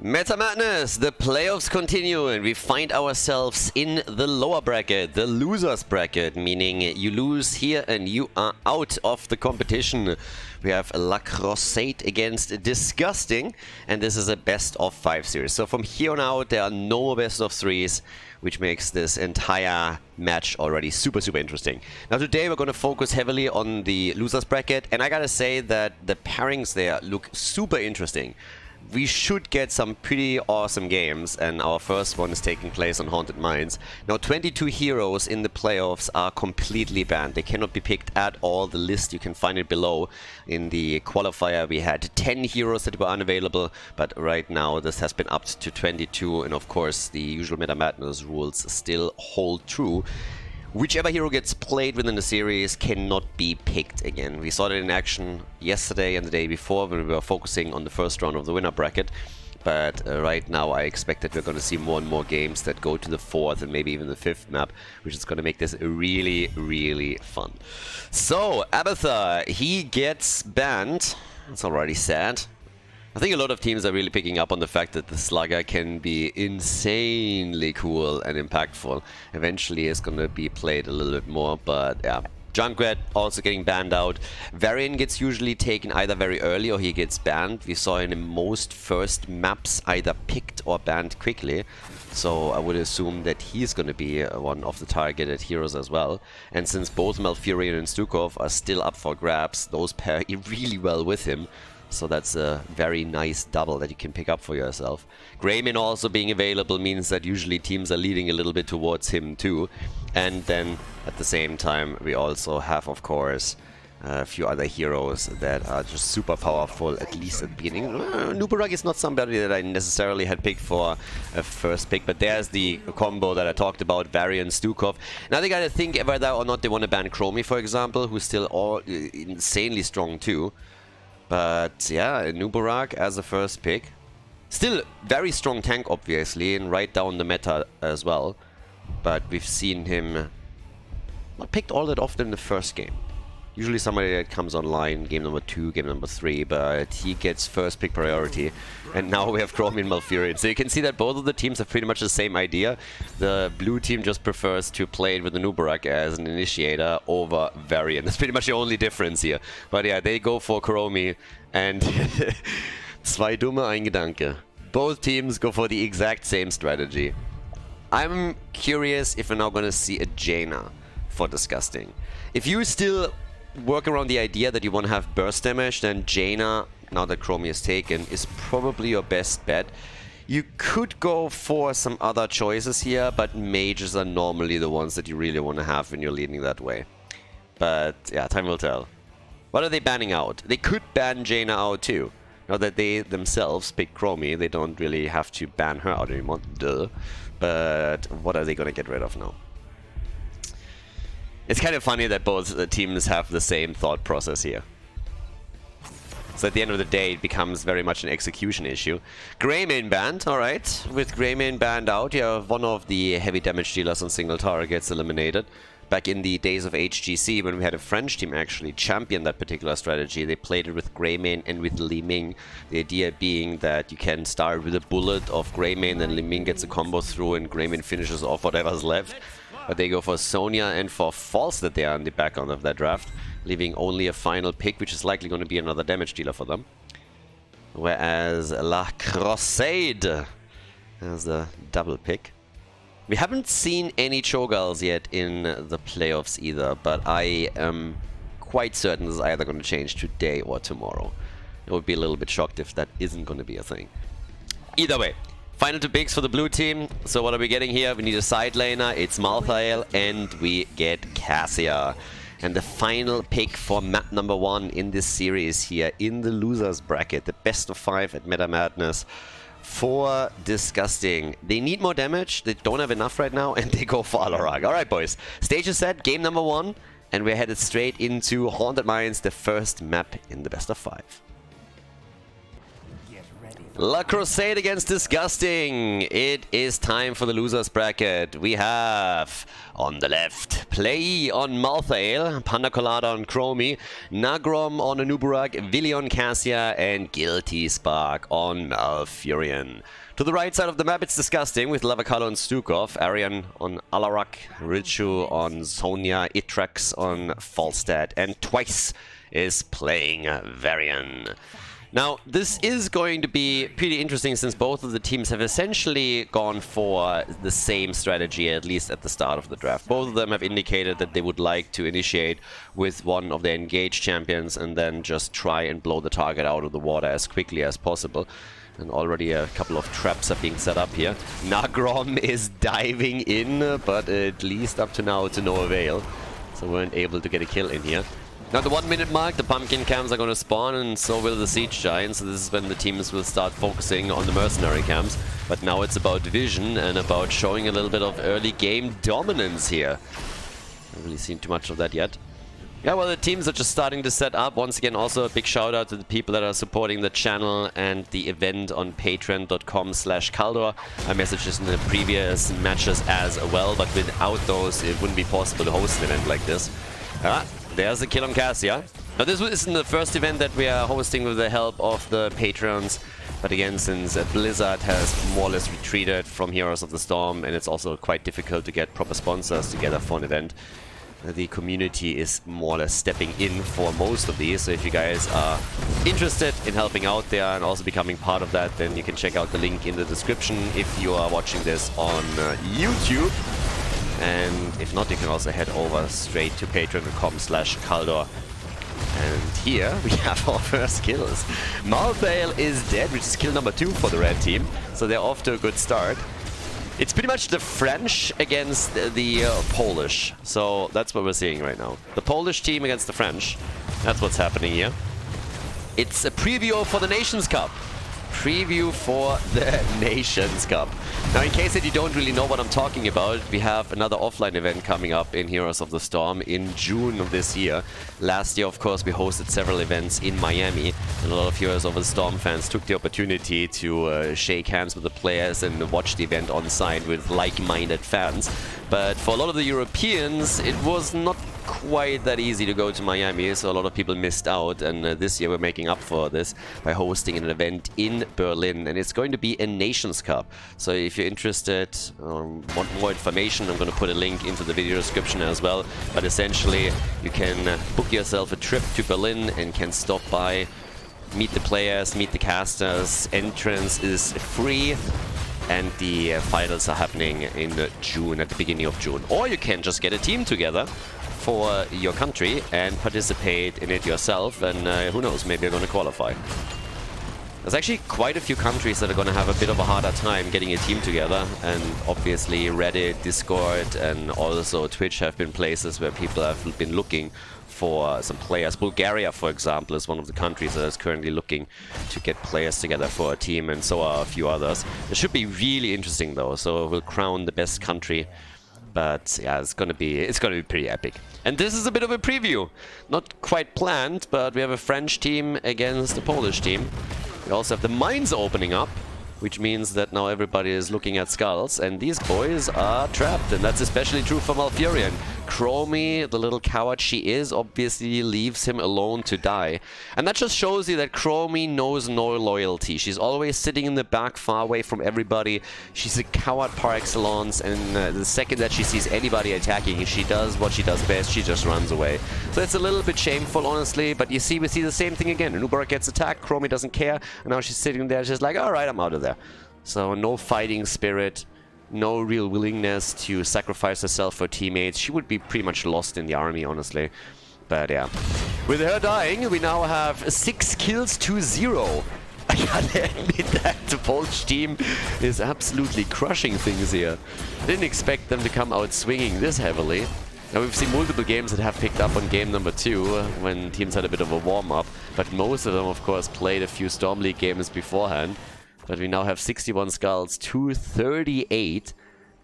Meta Madness, the playoffs continue and we find ourselves in the lower bracket, the losers bracket, meaning you lose here and you are out of the competition. We have La Croissade against Disgusting, and this is a best of 5 series. So from here on out there are no best of 3s, which makes this entire match already super interesting. Now today we're going to focus heavily on the losers bracket, and I gotta say that the pairings there look super interesting. We should get some pretty awesome games, and our first one is taking place on Haunted Mines. Now 22 heroes in the playoffs are completely banned. They cannot be picked at all. The list, you can find it below. In the qualifier we had 10 heroes that were unavailable, but right now this has been upped to 22, and of course the usual Meta Madness rules still hold true. Whichever hero gets played within the series cannot be picked again. We saw it in action yesterday and the day before when we were focusing on the first round of the winner bracket. But right now I expect that we're going to see more and more games that go to the 4th and maybe even the 5th map, which is going to make this really fun. So, Abathar, he gets banned. It's already sad. I think a lot of teams are really picking up on the fact that the Slugger can be insanely cool and impactful. Eventually it's going to be played a little bit more, but yeah. Junkrat also getting banned out. Varian gets usually taken either very early or he gets banned. We saw in most first maps either picked or banned quickly. So I would assume that he's going to be one of the targeted heroes as well. And since both Malfurion and Stukov are still up for grabs, those pair really well with him. So that's a very nice double that you can pick up for yourself. Greymane also being available means that usually teams are leading a little bit towards him too. And then at the same time we also have, of course, a few other heroes that are just super powerful, at least at the beginning. Nubarak is not somebody that I necessarily had picked for a first pick, but there's the combo that I talked about, Varian, Stukov. Now they gotta think whether or not they want to ban Chromie, for example, who's still all insanely strong too. But yeah, Nubarak as a first pick. Still very strong tank, obviously, and right down the meta as well. But we've seen him not picked all that often in the first game. Usually somebody that comes online game number 2, game number 3, but he gets first pick priority. And now we have Chromie and Malfurion. So you can see that both of the teams have pretty much the same idea. The blue team just prefers to play it with the Nubarak as an initiator over Varian. That's pretty much the only difference here. But yeah, they go for Chromie and zwei dumme, ein Gedanke. Both teams go for the exact same strategy. I'm curious if we're now going to see a Jaina for Disgusting. If you still work around the idea that you want to have burst damage, then Jaina, now that Chromie is taken, is probably your best bet. You could go for some other choices here, but mages are normally the ones that you really want to have when you're leading that way. But yeah, time will tell. What are they banning out? They could ban Jaina out too. Now that they themselves pick Chromie, they don't really have to ban her out anymore. Duh. But what are they going to get rid of now? It's kind of funny that both the teams have the same thought process here. So at the end of the day, it becomes very much an execution issue. Greymane banned, alright. With Greymane banned out, yeah, one of the heavy damage dealers on single targets eliminated. Back in the days of HGC, when we had a French team actually champion that particular strategy, they played it with Greymane and with Li-Ming. The idea being that you can start with a bullet of Greymane, then Li-Ming gets a combo through and Greymane finishes off whatever's left. But they go for Sonya and for False that they are in the background of that draft, leaving only a final pick, which is likely going to be another damage dealer for them. Whereas La Croissade has a double pick. We haven't seen any Cho'Galls yet in the playoffs either, but I am quite certain this is either going to change today or tomorrow. I would be a little bit shocked if that isn't going to be a thing. Either way. Final 2 picks for the blue team. So what are we getting here? We need a side laner. It's Malthael and we get Cassia. And the final pick for map number 1 in this series here in the losers bracket. The best of 5 at Meta Madness for Disgusting. They need more damage. They don't have enough right now and they go for Alarak. Alright boys, stage is set. Game number 1. And we're headed straight into Haunted Mines, the first map in the best of 5. La Croissade against Disgusting. It is time for the losers bracket. We have on the left Play on Malthael, Panda Colada on Chromie, Nagrom on Anuburak, Vili on Cassia, and Guilty Spark on Malfurion. To the right side of the map, it's Disgusting with Lavacalo on Stukov, Arian on Alarak, Richu on Sonia, Itrax on Falstad, and Twice is playing Varian. Now, this is going to be pretty interesting since both of the teams have essentially gone for the same strategy, at least at the start of the draft. Both of them have indicated that they would like to initiate with one of their engaged champions and then just try and blow the target out of the water as quickly as possible. And already a couple of traps are being set up here. Nagrom is diving in, but at least up to now to no avail. So we weren't able to get a kill in here. Now, the 1 minute mark, the pumpkin camps are going to spawn, and so will the siege giants. So this is when the teams will start focusing on the mercenary camps. But now it's about vision and about showing a little bit of early game dominance here. Haven't really seen too much of that yet. Yeah, well, the teams are just starting to set up. Once again, also a big shout out to the people that are supporting the channel and the event on patreon.com/Khaldor. I messaged this in the previous matches as well, but without those, it wouldn't be possible to host an event like this. There's the kill on Cassia. Now, this isn't the first event that we are hosting with the help of the Patreons. But again, since Blizzard has more or less retreated from Heroes of the Storm, and it's also quite difficult to get proper sponsors together for an event, the community is more or less stepping in for most of these. So if you guys are interested in helping out there and also becoming part of that, then you can check out the link in the description if you are watching this on YouTube. And if not, you can also head over straight to patreon.com/Khaldor. And here we have our first kills. Malthael is dead, which is kill number 2 for the red team. So they're off to a good start. It's pretty much the French against the Polish. So that's what we're seeing right now. The Polish team against the French. That's what's happening here. It's a preview for the Nations Cup. Preview for the Nations Cup. Now, in case that you don't really know what I'm talking about, we have another offline event coming up in Heroes of the Storm in June of this year. Last year, of course, we hosted several events in Miami, and a lot of Heroes of the Storm fans took the opportunity to shake hands with the players and watch the event on site with like-minded fans. But for a lot of the Europeans, it was not quite that easy to go to Miami, so a lot of people missed out, and this year we're making up for this by hosting an event in Berlin, and it's going to be a Nations Cup. So if you're interested, want more information, I'm going to put a link into the video description as well. But essentially, you can book yourself a trip to Berlin and can stop by, meet the players, meet the casters. Entrance is free. And the finals are happening in June, at the beginning of June. Or you can just get a team together for your country and participate in it yourself, and who knows, maybe you're going to qualify. There's actually quite a few countries that are going to have a bit of a harder time getting a team together, and obviously Reddit, Discord, and also Twitch have been places where people have been looking for some players. Bulgaria, for example, is one of the countries that is currently looking to get players together for a team, and so are a few others. It should be really interesting though, so we'll crown the best country. But yeah, it's gonna be pretty epic. And this is a bit of a preview. Not quite planned, but we have a French team against a Polish team. We also have the mines opening up, which means that now everybody is looking at skulls, and these boys are trapped, and that's especially true for Malfurion. Chromie, the little coward she is, obviously leaves him alone to die. And that just shows you that Chromie knows no loyalty. She's always sitting in the back, far away from everybody. She's a coward par excellence, and the second that she sees anybody attacking, she does what she does best, she just runs away. So it's a little bit shameful, honestly, but we see the same thing again. Anuburak gets attacked, Chromie doesn't care, and now she's sitting there just like, alright, I'm out of there. So no fighting spirit, no real willingness to sacrifice herself for teammates. She would be pretty much lost in the army, honestly. But yeah, with her dying, we now have 6 kills to 0. I gotta admit that the Polish team is absolutely crushing things here. I didn't expect them to come out swinging this heavily. Now, we've seen multiple games that have picked up on game number 2 when teams had a bit of a warm-up, but most of them, of course, played a few Storm League games beforehand. But we now have 61 skulls to 38,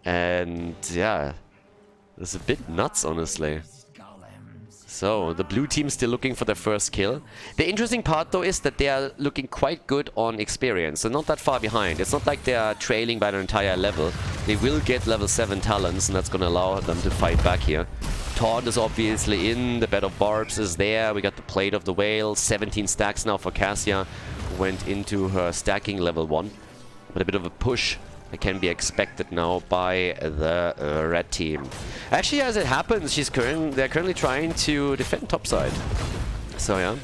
and yeah, it's a bit nuts, honestly. So, the blue team still looking for their first kill. The interesting part, though, is that they are looking quite good on experience. So not that far behind. It's not like they are trailing by an entire level. They will get level 7 talents, and that's going to allow them to fight back here. Taunt is obviously in. The Bed of Barbs is there. We got the Plate of the Whale. 17 stacks now for Cassia. Went into her stacking level 1. But a bit of a push that can be expected now by the red team. Actually, as it happens, they're currently trying to defend topside. So yeah.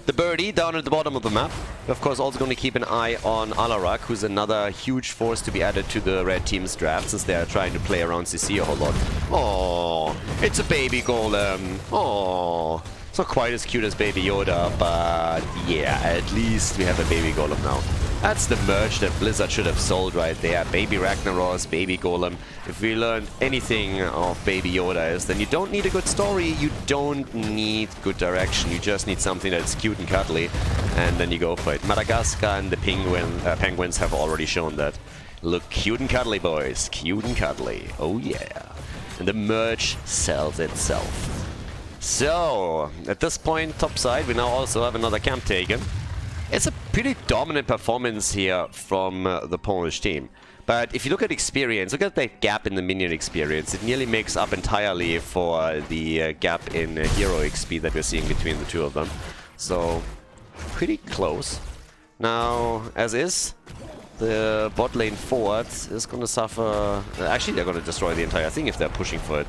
The birdie down at the bottom of the map. Of course, also going to keep an eye on Alarak, who's another huge force to be added to the red team's draft, since they're trying to play around CC a whole lot. Oh, it's a baby golem. Oh, it's not quite as cute as Baby Yoda, but yeah, at least we have a baby golem now. That's the merch that Blizzard should have sold right there. Baby Ragnaros, Baby Golem. If we learned anything of Baby Yoda is, then you don't need a good story, you don't need good direction, you just need something that's cute and cuddly, and then you go for it. Madagascar and the penguins have already shown that. Look cute and cuddly, boys. Cute and cuddly. Oh yeah. And the merch sells itself. So, at this point, topside, we now also have another camp taken. It's a pretty dominant performance here from the Polish team. But if you look at experience, look at that gap in the minion experience. It nearly makes up entirely for the gap in hero XP that we're seeing between the two of them. So, pretty close. Now, as is, the bot lane forward is going to suffer... Actually, they're going to destroy the entire thing if they're pushing for it.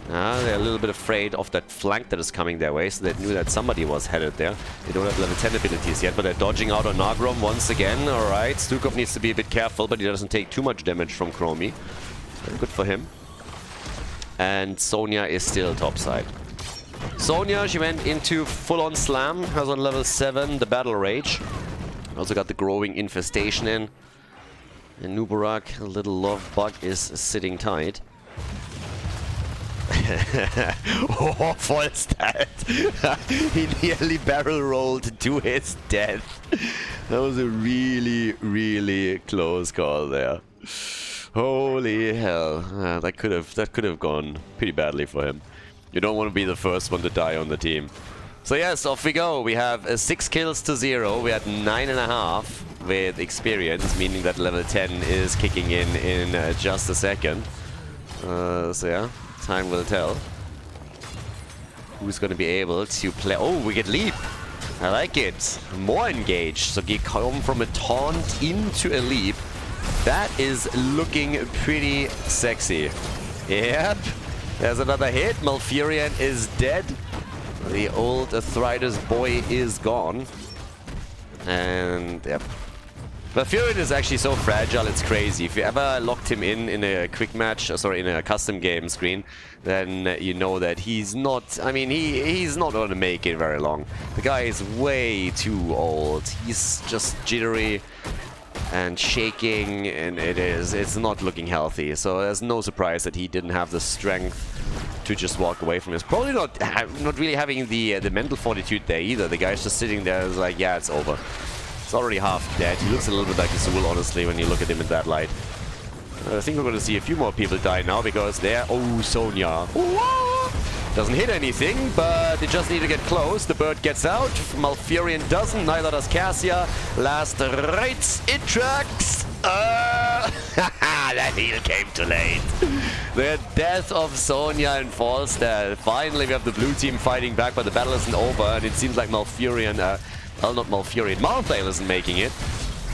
They're a little bit afraid of that flank that is coming their way, so they knew that somebody was headed there. They don't have level 10 abilities yet, but they're dodging out on Nagrom once again. Alright, Stukov needs to be a bit careful, but he doesn't take too much damage from Chromie. Very good for him. And Sonya is still topside. Sonya, she went into full-on slam, has on level 7 the Battle Rage. Also got the growing infestation in. And Nubarak, a little love bug, is sitting tight. Oh, voll stat. He nearly barrel rolled to his death. That was a really, really close call there. Holy hell. That could have gone pretty badly for him. You don't want to be the first one to die on the team. So yes, off we go. We have 6 kills to 0. We had 9.5 with experience, meaning that level 10 is kicking in just a second. So yeah. Time will tell who's going to be able to play. Oh, we get leap. I like it. More engaged. So we come from a taunt into a leap. That is looking pretty sexy. Yep. There's another hit. Malfurion is dead. The old arthritis boy is gone. And yep. Malfurion is actually so fragile, it's crazy. If you ever locked him in a quick match, sorry, in a custom game screen, then you know that he's not, I mean, he's not going to make it very long. The guy is way too old. He's just jittery and shaking, and it's not looking healthy. So there's no surprise that he didn't have the strength to just walk away from this. Probably not really having the mental fortitude there either. The guy's just sitting there, is like, yeah, it's over. He's already half dead. He looks a little bit like Azul, honestly, when you look at him in that light. I think we're going to see a few more people die now, because they're... Oh, Sonya. Doesn't hit anything, but they just need to get close. The bird gets out. Malfurion doesn't. Neither does Cassia. Last rites. It tracks. That heal came too late. The death of Sonya and Falstad. Finally, we have the blue team fighting back, but the battle isn't over, and it seems like Malfurion... well, not Malfurion. Malthael isn't making it.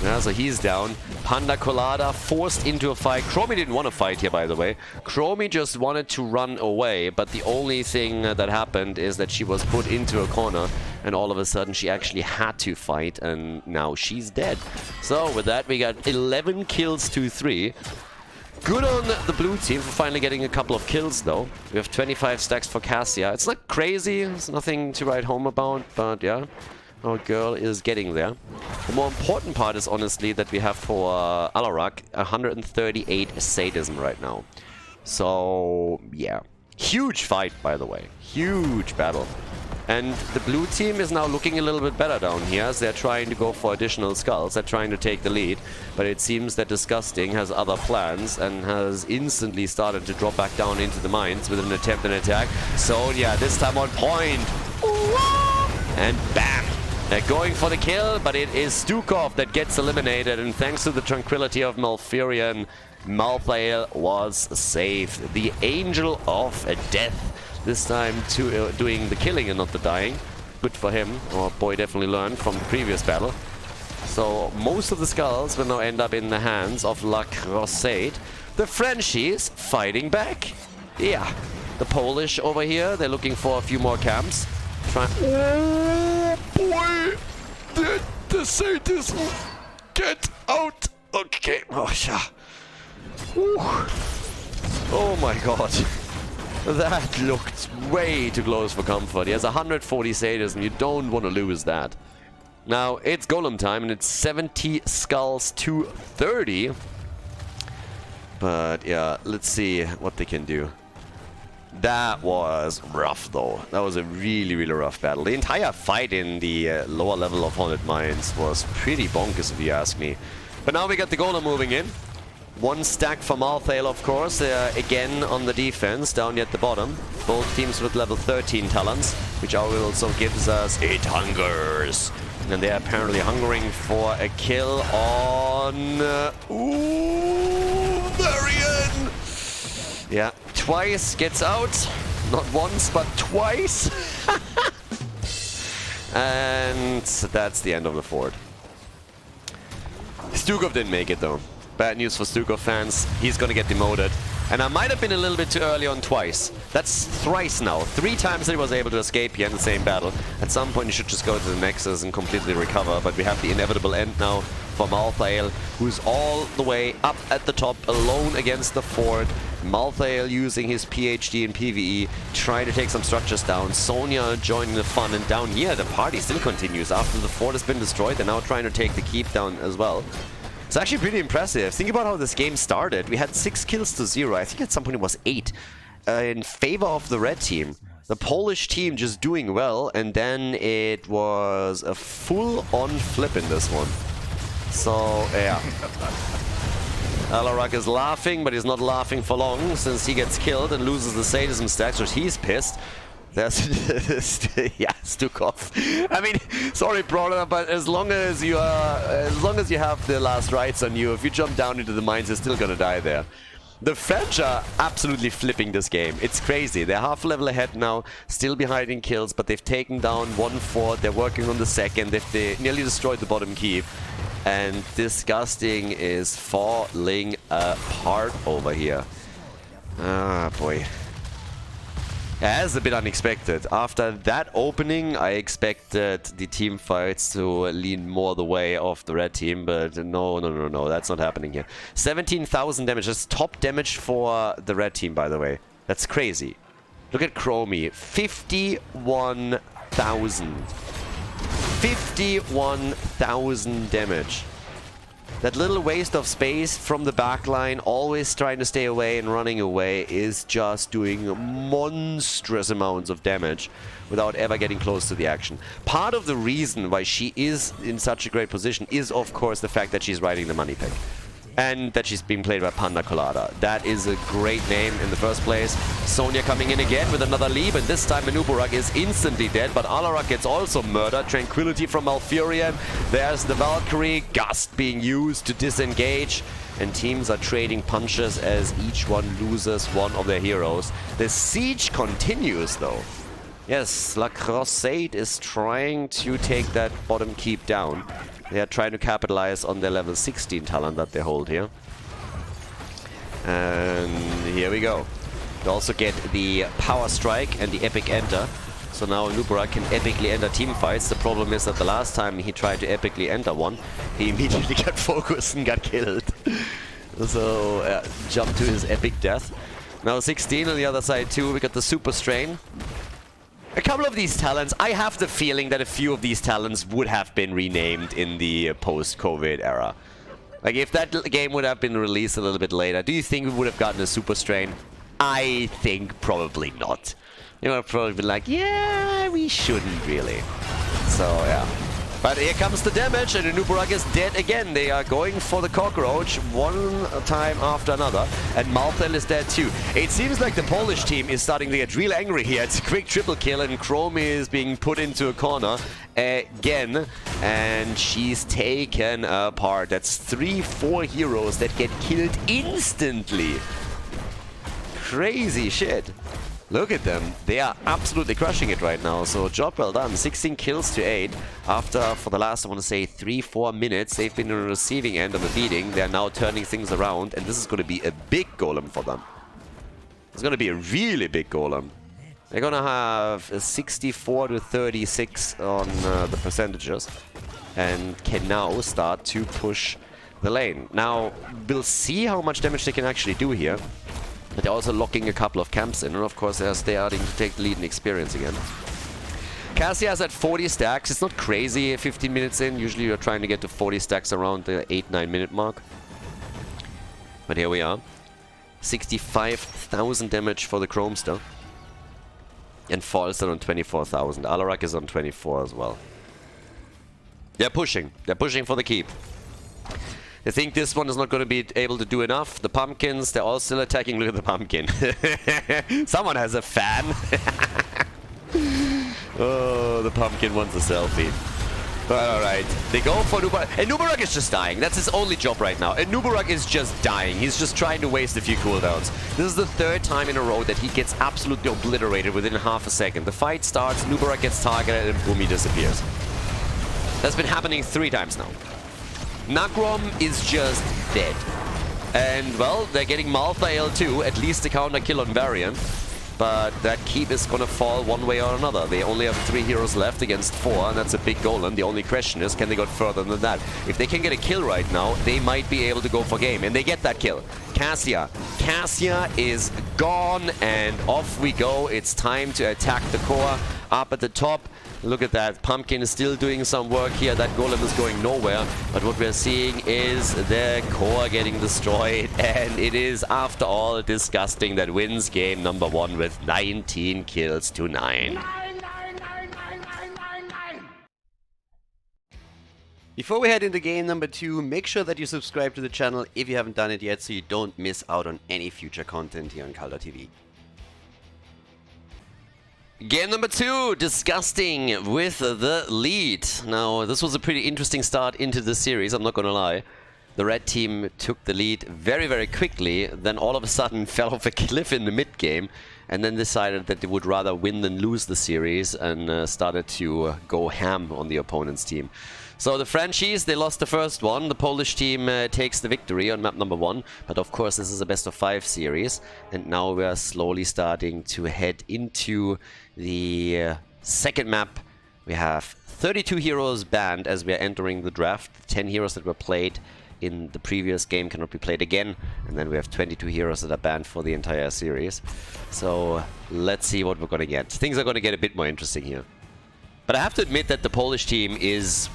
Yeah, so he's down. Panda Colada forced into a fight. Chromie didn't want to fight here, by the way. Chromie just wanted to run away, but the only thing that happened is that she was put into a corner, and all of a sudden she actually had to fight, and now she's dead. So with that, we got 11 kills to 3. Good on the blue team for finally getting a couple of kills, though. We have 25 stacks for Cassia. It's not crazy. It's nothing to write home about, but yeah. Our girl is getting there. The more important part is honestly that we have for Alarak 138 sadism right now. So yeah, huge fight, by the way, huge battle. And the blue team is now looking a little bit better down here as they're trying to go for additional skulls. They're trying to take the lead, but it seems that Disgusting has other plans and has instantly started to drop back down into the mines with an attempt and attack. Sonya this time on point. And bam! They're going for the kill, but it is Stukov that gets eliminated, and thanks to the tranquility of Malfurion, Malthael was saved. The Angel of Death. This time to doing the killing and not the dying. Good for him. Our boy definitely learned from the previous battle. So most of the skulls will now end up in the hands of La Croissade. The Frenchies fighting back. Yeah. The Polish over here, they're looking for a few more camps. Oh boy! The sadism! Get out! Okay. Oh yeah. Whew. Oh my god. That looked way too close for comfort. He has 140 sadism. You don't want to lose that. Now, it's golem time, and it's 70 skulls to 30. But, yeah, let's see what they can do. That was rough, though. That was a really, really rough battle. The entire fight in the lower level of Haunted Mines was pretty bonkers, if you ask me. But now we got the golem moving in. One stack for Malthael, of course, again on the defense, down here at the bottom. Both teams with level 13 talents, which also gives us 8 hungers. And they're apparently hungering for a kill on... Varian! Yeah, twice gets out. Not once, but twice. And that's the end of the fort. Stukov didn't make it, though. Bad news for Stukov fans. He's gonna get demoted. And I might have been a little bit too early on twice. That's thrice now. 3 times that he was able to escape here in the same battle. At some point, you should just go to the Nexus and completely recover. But we have the inevitable end now for Malthael, who's all the way up at the top, alone against the fort. Malthael using his PhD in PvE, trying to take some structures down. Sonya joining the fun. And down here, the party still continues. After the fort has been destroyed, they're now trying to take the keep down as well. It's actually pretty impressive. Think about how this game started. We had 6 kills to 0. I think at some point it was 8 in favor of the red team. The Polish team just doing well, and then it was a full-on flip in this one. So, yeah. Alarak is laughing, but he's not laughing for long, since he gets killed and loses the sadism stack, so he's pissed. There's yeah, Stukov. I mean, sorry, brother, but as long as you have the last rights on you, if you jump down into the mines, you're still gonna die there. The French are absolutely flipping this game. It's crazy. They're half a level ahead now, still behind in kills, but they've taken down 1 fort. They're working on the second. They nearly destroyed the bottom keep, and Disgusting is falling apart over here. Ah, boy. As a bit unexpected. After that opening, I expected the team fights to lean more the way of the red team, but no, that's not happening here. 17,000 damage. That's top damage for the red team, by the way. That's crazy. Look at Chromie. 51,000. 51,000 damage. That little waste of space from the backline, always trying to stay away and running away, is just doing monstrous amounts of damage without ever getting close to the action. Part of the reason why she is in such a great position is, of course, the fact that she's riding the money pick. And that she's being played by Panda Colada. That is a great name in the first place. Sonya coming in again with another leap, and this time Menuburak is instantly dead, but Alarak gets also murdered. Tranquility from Malfurion. There's the Valkyrie. Gust being used to disengage. And teams are trading punches as each one loses one of their heroes. The siege continues, though. Yes, La Croissade is trying to take that bottom keep down. They are trying to capitalize on their level 16 talent that they hold here. And here we go. They also get the Power Strike and the Epic Enter. So now Nubra can epically enter team fights. The problem is that the last time he tried to epically enter one, he immediately got focused and got killed. So, jump to his epic death. Now 16 on the other side too. We got the Super Strain. A couple of these talents, I have the feeling that a few of these talents would have been renamed in the post-COVID era. Like, if that game would have been released a little bit later, do you think we would have gotten a Super Strain? I think probably not. You would have probably been like, yeah, we shouldn't really. So, yeah. But here comes the damage, and Nubarak is dead again. They are going for the cockroach one time after another, and Malthel is dead too. It seems like the Polish team is starting to get real angry here. It's a quick triple kill, and Chrome is being put into a corner again, and she's taken apart. That's 3-4 heroes that get killed instantly. Crazy shit. Look at them. They are absolutely crushing it right now. So job well done. 16 kills to 8. After, for the last, I want to say, 3-4 minutes, they've been on the receiving end of a beating. They're now turning things around. And this is going to be a big golem for them. It's going to be a really big golem. They're going to have a 64 to 36 on the percentages. And can now start to push the lane. Now, we'll see how much damage they can actually do here. But they're also locking a couple of camps in, and of course they're starting to take the lead in experience again. Cassia's at 40 stacks. It's not crazy 15 minutes in. Usually you're trying to get to 40 stacks around the 8-9 minute mark. But here we are. 65,000 damage for the Chromester. And Falster on 24,000. Alarak is on 24 as well. They're pushing. They're pushing for the keep. I think this one is not going to be able to do enough. The pumpkins, they're all still attacking. Look at the pumpkin. Someone has a fan. Oh, the pumpkin wants a selfie. Alright, they go for Nubarak. And Nubarak is just dying. That's his only job right now. And Nubarak is just dying. He's just trying to waste a few cooldowns. This is the 3rd time in a row that he gets absolutely obliterated within half a second. The fight starts, Nubarak gets targeted, and boom, he disappears. That's been happening 3 times now. Nagrom is just dead. And, well, they're getting Malthael too, at least a counter kill on Varian. But that keep is gonna fall one way or another. They only have 3 heroes left against 4, and that's a big golem. The only question is, can they go further than that? If they can get a kill right now, they might be able to go for game. And they get that kill. Cassia. Cassia is gone, and off we go. It's time to attack the core. Up at the top. Look at that. Pumpkin is still doing some work here. That golem is going nowhere. But what we're seeing is the core getting destroyed. And it is, after all, disgusting that wins game number 1 with 19 kills to 9. Before we head into game number 2, make sure that you subscribe to the channel if you haven't done it yet, so you don't miss out on any future content here on Khaldor TV. Game number 2, disgusting with the lead. Now, this was a pretty interesting start into the series, I'm not gonna lie. The red team took the lead very, very quickly, then all of a sudden fell off a cliff in the mid-game, and then decided that they would rather win than lose the series, and started to go ham on the opponent's team. So the Frenchies, they lost the first one. The Polish team takes the victory on map number 1. But of course, this is a best-of-5 series. And now we are slowly starting to head into the second map. We have 32 heroes banned as we are entering the draft. 10 heroes that were played in the previous game cannot be played again. And then we have 22 heroes that are banned for the entire series. So let's see what we're going to get. Things are going to get a bit more interesting here. But I have to admit that the Polish team is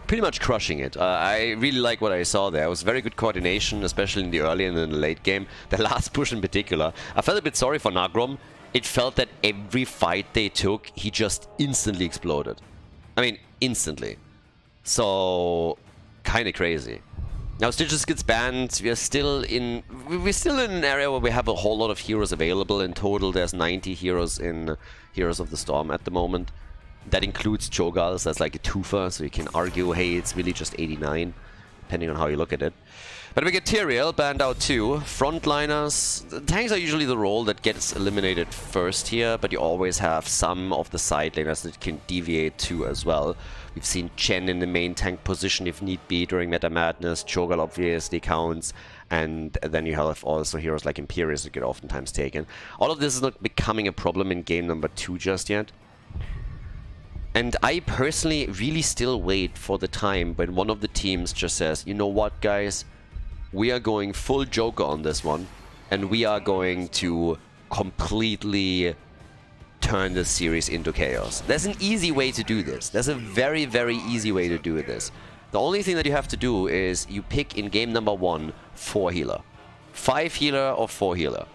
pretty much crushing it. I really like what I saw there. It was very good coordination, especially in the early and in the late game. The last push in particular. I felt a bit sorry for Nagrom. It felt that every fight they took, he just instantly exploded. I mean, instantly. So, kind of crazy. Now Stitches gets banned. We're still in an area where we have a whole lot of heroes available. In total, there's 90 heroes in Heroes of the Storm at the moment. That includes Cho'Galls, that's like a twofer, so you can argue, hey, it's really just 89, depending on how you look at it. But we get Yrel banned out too. Frontliners, the tanks are usually the role that gets eliminated first here, but you always have some of the side laners that can deviate too as well. We've seen Chen in the main tank position if need be during Meta Madness. Cho'Gall obviously counts, and then you have also heroes like Imperius that get oftentimes taken. All of this is not becoming a problem in game number 2 just yet. And I personally really still wait for the time when one of the teams just says, you know what, guys, we are going full Joker on this one, and we are going to completely turn this series into chaos. There's an easy way to do this. There's a very, very easy way to do this. The only thing that you have to do is you pick in game number 1 4 healer. 5 healer or 4 healer.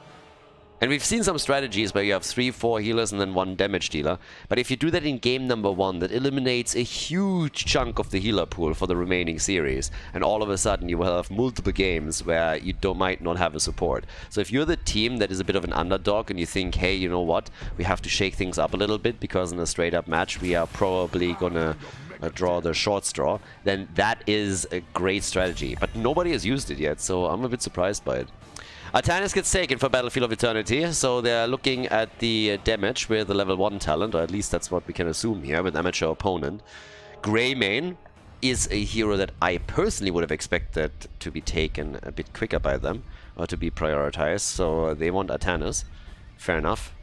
And we've seen some strategies where you have 3, 4 healers and then 1 damage dealer. But if you do that in game number 1, that eliminates a huge chunk of the healer pool for the remaining series. And all of a sudden you will have multiple games where you might not have a support. So if you're the team that is a bit of an underdog and you think, hey, you know what, we have to shake things up a little bit because in a straight up match we are probably gonna draw the short straw, then that is a great strategy. But nobody has used it yet, so I'm a bit surprised by it. Artanis gets taken for Battlefield of Eternity, so they're looking at the damage with the level 1 talent, or at least that's what we can assume here with amateur opponent. Greymane is a hero that I personally would have expected to be taken a bit quicker by them, or to be prioritized, so they want Artanis. Fair enough.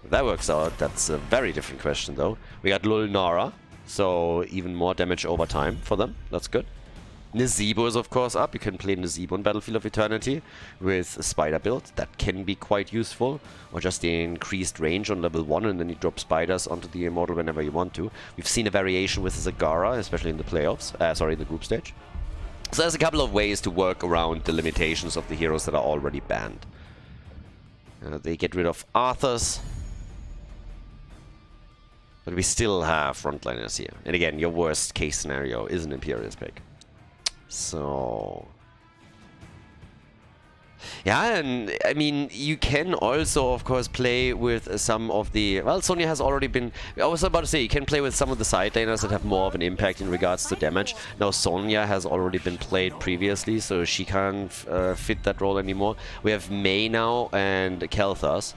If that works out, that's a very different question though. We got Lulnara, so even more damage over time for them, that's good. Nazeebo is of course up. You can play Nazeebo in Battlefield of Eternity with a spider build. That can be quite useful. Or just the increased range on level 1 and then you drop spiders onto the Immortal whenever you want to. We've seen a variation with Zagara, especially in the playoffs. The group stage. So there's a couple of ways to work around the limitations of the heroes that are already banned. They get rid of Arthurs. But we still have frontliners here. And again, your worst case scenario is an Imperius pick. So yeah, and I mean, you can also of course play with some of the, well, Sonya has already been, I was about to say, you can play with some of the side laners that have more of an impact in regards to damage. Now Sonya has already been played previously, so she can't fit that role anymore. We have Mei now and Kel'Thas.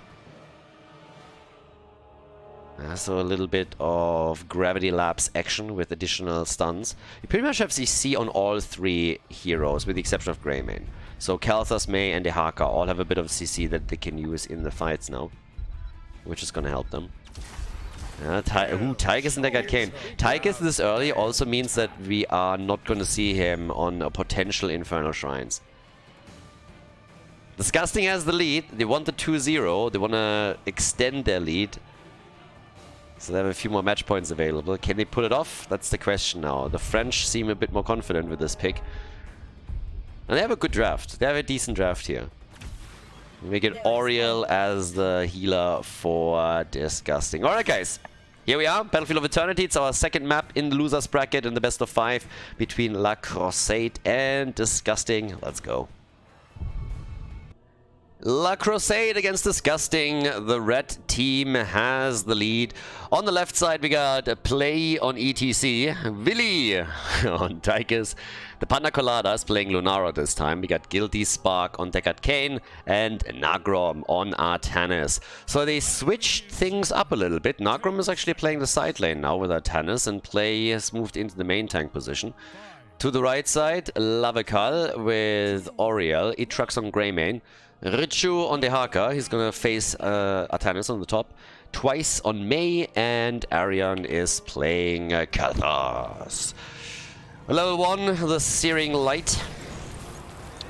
So a little bit of gravity lapse action with additional stuns. You pretty much have CC on all 3 heroes with the exception of Greymane. So Kel'Thas, Mei and Dehaka all have a bit of CC that they can use in the fights now, which is gonna help them. Tychus and Deckard Cain. Tychus this early also means that we are not gonna see him on a potential Infernal Shrines. Disgusting has the lead. They want the 2-0. They wanna extend their lead. So they have a few more match points available. Can they pull it off? That's the question now. The French seem a bit more confident with this pick. And they have a good draft. They have a decent draft here. We get Yrel as the healer for Disgusting. Alright guys, here we are. Battlefield of Eternity. It's our second map in the losers bracket in the best of 5 between La Croissade and Disgusting. Let's go. La Croissade against Disgusting. The red team has the lead. On the left side we got a play on ETC. Willy on Tychus. The Panda Coladas playing Lunara this time. We got Guilty Spark on Deckard Cain and Nagrom on Artanis. So they switched things up a little bit. Nagrom is actually playing the side lane now with Artanis, and play has moved into the main tank position. To the right side, Lavekal with Yrel, Itrax on Greymane. Richu on Dehaka, he's gonna face Artanis on the top. Twice on Mei, and Arion is playing Kathas. Level 1, the Searing Light.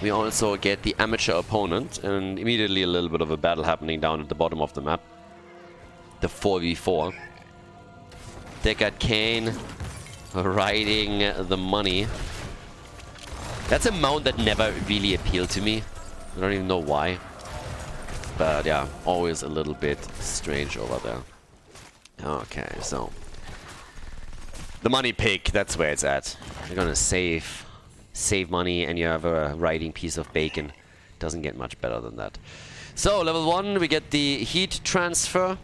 We also get the amateur opponent, and immediately a little bit of a battle happening down at the bottom of the map. The 4v4. Deckard Cain riding the money. That's a mount that never really appealed to me. I don't even know why. But yeah, always a little bit strange over there. Okay, so the money pick, that's where it's at. You're gonna save money and you have a riding piece of bacon. Doesn't get much better than that. So level 1, we get the heat transfer.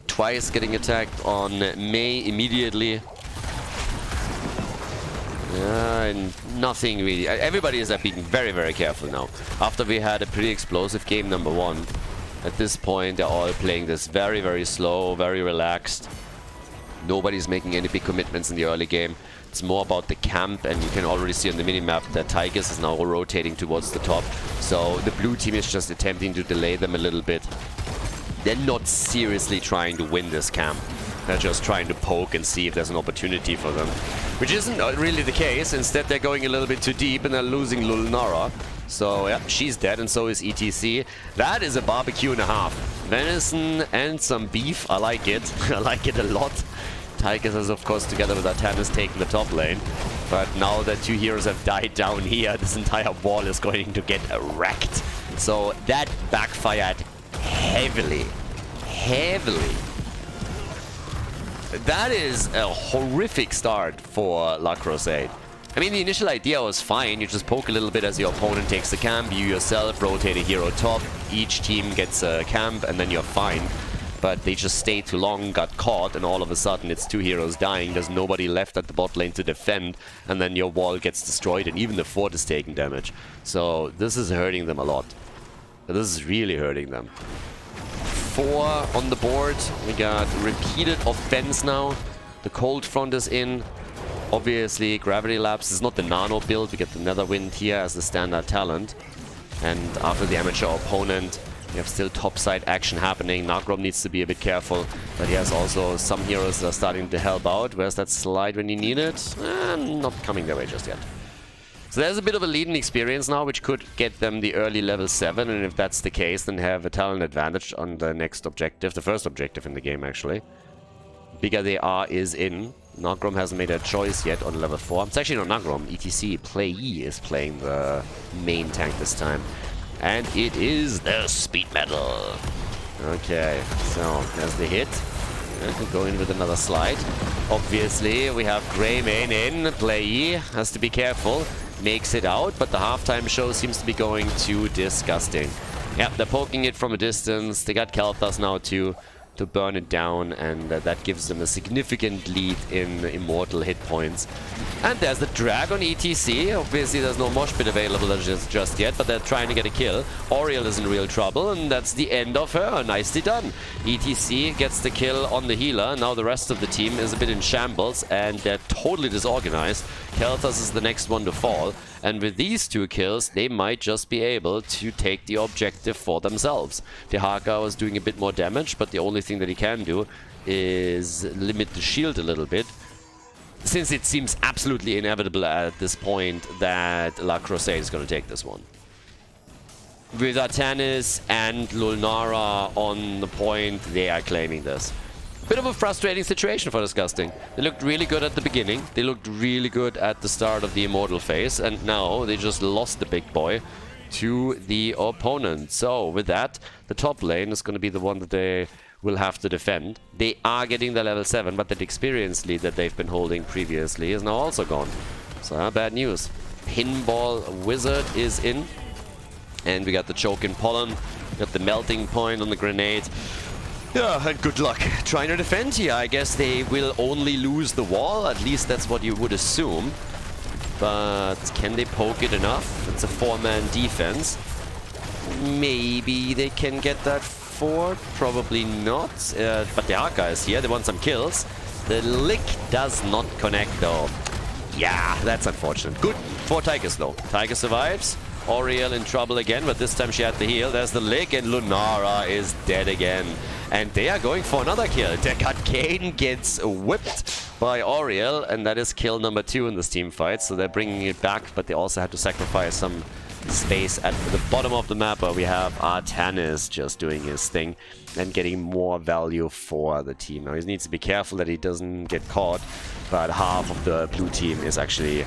Twice getting attacked on Mei immediately. And nothing really. Everybody is being very, very careful now. After we had a pretty explosive game number 1, at this point they're all playing this very, very slow, very relaxed. Nobody's making any big commitments in the early game. It's more about the camp, and you can already see on the minimap that Tychus is now rotating towards the top. So the blue team is just attempting to delay them a little bit. They're not seriously trying to win this camp. They're just trying to poke and see if there's an opportunity for them. Which isn't really the case. Instead, they're going a little bit too deep and they're losing Lulnara. So, yeah, she's dead and so is ETC. That is a barbecue and a half. Venison and some beef. I like it. I like it a lot. Tychus is, of course, together with Artanis taking the top lane. But now that 2 heroes have died down here, this entire wall is going to get wrecked. So that backfired heavily. Heavily. That is a horrific start for La Croissade. I mean, the initial idea was fine. You just poke a little bit as your opponent takes the camp. You yourself rotate a hero top. Each team gets a camp, and then you're fine. But they just stayed too long, got caught, and all of a sudden it's 2 heroes dying. There's nobody left at the bot lane to defend, and then your wall gets destroyed, and even the fort is taking damage. So this is hurting them a lot. This is really hurting them. 4 on the board. We got repeated offense now. The cold front is in. Obviously, Gravity Lapse is not the nano build. We get the Netherwind here as the standard talent. And after the amateur opponent, we have still topside action happening. Nagrom needs to be a bit careful, but he has also some heroes that are starting to help out. Where's that slide when you need it? Not coming their way just yet. So there's a bit of a leading experience now, which could get them the early level 7, and if that's the case, then have a talent advantage on the next objective, the first objective in the game, actually. Bigger they are is in. Nagrom hasn't made a choice yet on level 4. It's actually not Nagrom, ETC. Play-E is playing the main tank this time. And it is the speed metal. Okay, so there's the hit. I can go in with another slide. Obviously, we have Greymane in. Play-E has to be careful. Makes it out, but the halftime show seems to be going too disgusting. Yeah, they're poking it from a distance. They got Kalthas now too to burn it down, and that gives them a significant lead in Immortal hit points. And there's the drag on ETC. Obviously, there's no mosh pit available just yet, but they're trying to get a kill. Yrel is in real trouble, and that's the end of her. Nicely done. ETC gets the kill on the healer. Now the rest of the team is a bit in shambles, and they're totally disorganized. Kalthas is the next one to fall, and with these 2 kills, they might just be able to take the objective for themselves. The Hogger was doing a bit more damage, but the only thing that he can do is limit the shield a little bit, since it seems absolutely inevitable at this point that La Croissade is going to take this one. With Artanis and Lulnara on the point, they are claiming this. Bit of a frustrating situation for Disgusting. They looked really good at the beginning. They looked really good at the start of the Immortal phase, and now they just lost the big boy to the opponent. So with that, the top lane is going to be the one that they will have to defend. They are getting the level 7, but that experience lead that they've been holding previously is now also gone. So bad news. Pinball Wizard is in, and we got the choke in Pollen. Got the melting point on the grenade. Yeah, and good luck trying to defend here. I guess they will only lose the wall. At least that's what you would assume. But can they poke it enough? It's a 4-man defense. Maybe they can get that fort. Probably not. But the Hogger is here. They want some kills. The lick does not connect though. Yeah, that's unfortunate. Good for Tigers though. Tiger survives. Yrel in trouble again, but this time she had the heal. There's the lick, and Lunara is dead again. And they are going for another kill. Kain gets whipped by Yrel, and that is kill number 2 in this team fight. So they're bringing it back, but they also had to sacrifice some space at the bottom of the map, where we have Artanis just doing his thing and getting more value for the team. Now he needs to be careful that he doesn't get caught, but half of the blue team is actually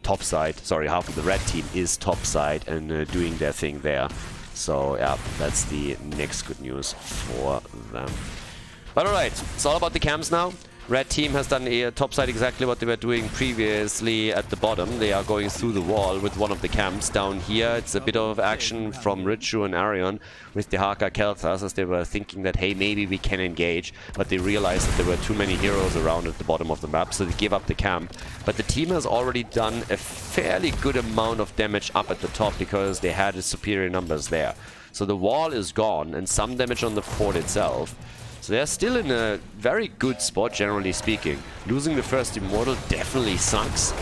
topside. Sorry, half of the red team is topside and doing their thing there. So yeah, that's the next good news for them. But alright, it's all about the camps now. Red team has done topside exactly what they were doing previously at the bottom. They are going through the wall with one of the camps down here. It's a bit of action from Richu and Arion with the Haka Kelthas, as they were thinking that, hey, maybe we can engage. But they realized that there were too many heroes around at the bottom of the map, so they give up the camp. But the team has already done a fairly good amount of damage up at the top because they had superior numbers there. So the wall is gone and some damage on the fort itself. So they're still in a very good spot, generally speaking. Losing the first Immortal definitely sucks,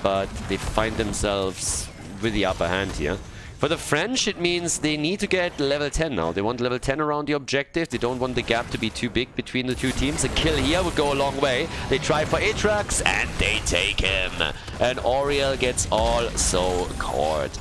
but they find themselves with the upper hand here. For the French, it means they need to get level 10 now. They want level 10 around the objective. They don't want the gap to be too big between the two teams. A kill here would go a long way. They try for Atrax, and they take him. And Yrel gets also caught.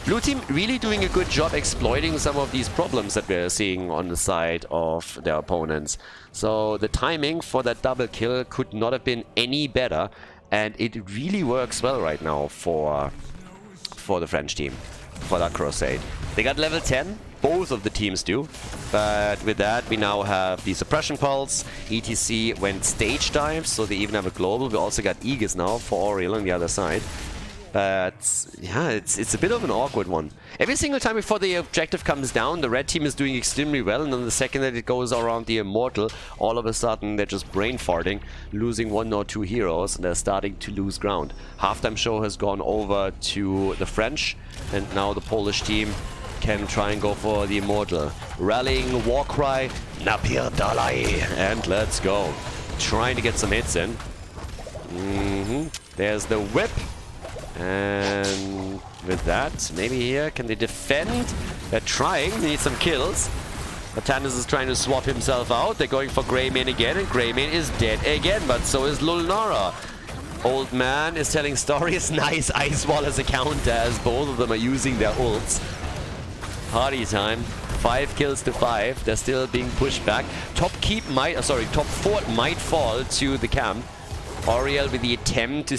Blue team really doing a good job exploiting some of these problems that we're seeing on the side of their opponents. So the timing for that double kill could not have been any better, and it really works well right now for the French team. for that Croissade. They got level 10, both of the teams do. But with that, we now have the Suppression Pulse. ETC went stage dive, so they even have a global. We also got Aegis now for Yrel on the other side. But yeah, it's a bit of an awkward one. Every single time before the objective comes down, the red team is doing extremely well, and then the second that it goes around the Immortal, all of a sudden they're just brain farting, losing 1 or 2 heroes, and they're starting to lose ground. Halftime show has gone over to the French, and now the Polish team can try and go for the Immortal. Rallying Warcry, Napir Dalai, and let's go. Trying to get some hits in. There's the whip. And with that, maybe here, can they defend? They're trying, they need some kills. But Tannis is trying to swap himself out. They're going for Greymane again, and Greymane is dead again, but so is Lunara. Old man is telling stories. Nice Ice Wall as a counter, as both of them are using their ults. Party time. 5 kills to 5. They're still being pushed back. Top fort might fall to the camp. Yrel with the attempt to...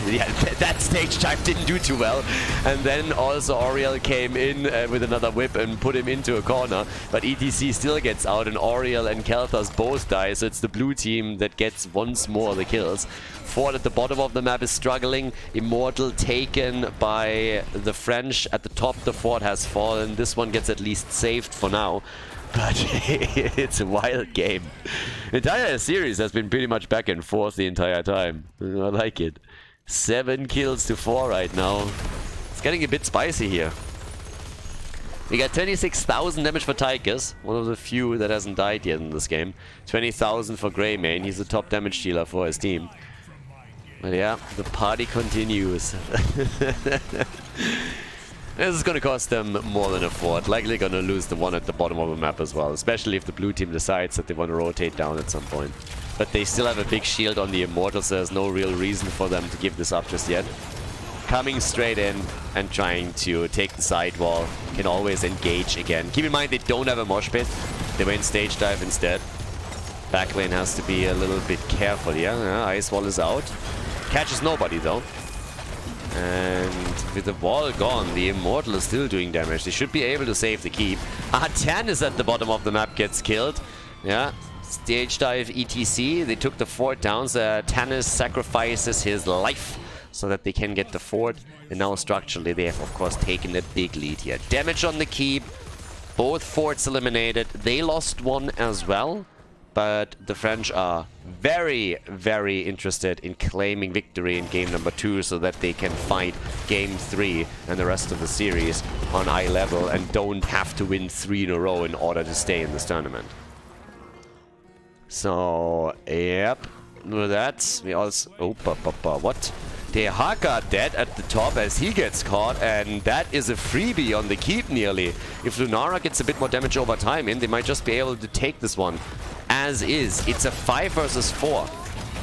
yeah, that stage dive didn't do too well. And then also Yrel came in with another whip and put him into a corner. But ETC still gets out, and Yrel and Kelthas both die. So it's the blue team that gets once more the kills. Fort at the bottom of the map is struggling. Immortal taken by the French. At the top, the fort has fallen. This one gets at least saved for now. But it's a wild game. The entire series has been pretty much back and forth the entire time. I like it. 7 kills to 4 right now. It's getting a bit spicy here. We got 26,000 damage for Tychus, one of the few that hasn't died yet in this game. 20,000 for Greymane, he's the top damage dealer for his team. But yeah, the party continues. This is going to cost them more than a fort. Likely going to lose the one at the bottom of the map as well. Especially if the blue team decides that they want to rotate down at some point. But they still have a big shield on the Immortal, so there's no real reason for them to give this up just yet. Coming straight in and trying to take the sidewall. Can always engage again. Keep in mind they don't have a mosh pit. They went stage dive instead. Backlane has to be a little bit careful here. Ice wall is out. Catches nobody though. And with the wall gone, the Immortal is still doing damage. They should be able to save the keep. Tannis at the bottom of the map gets killed. Yeah, stage dive ETC. They took the fort down, so Tannis sacrifices his life so that they can get the fort. And now structurally they have of course taken a big lead here. Damage on the keep. Both forts eliminated. They lost one as well. But the French are very, very interested in claiming victory in game number 2 so that they can fight game 3 and the rest of the series on eye level and don't have to win 3 in a row in order to stay in this tournament. So, yep. With that, we also... Oh, what? The Hogger dead at the top as he gets caught, and that is a freebie on the keep nearly. If Lunara gets a bit more damage over time in, they might just be able to take this one. As is. It's a 5 versus 4.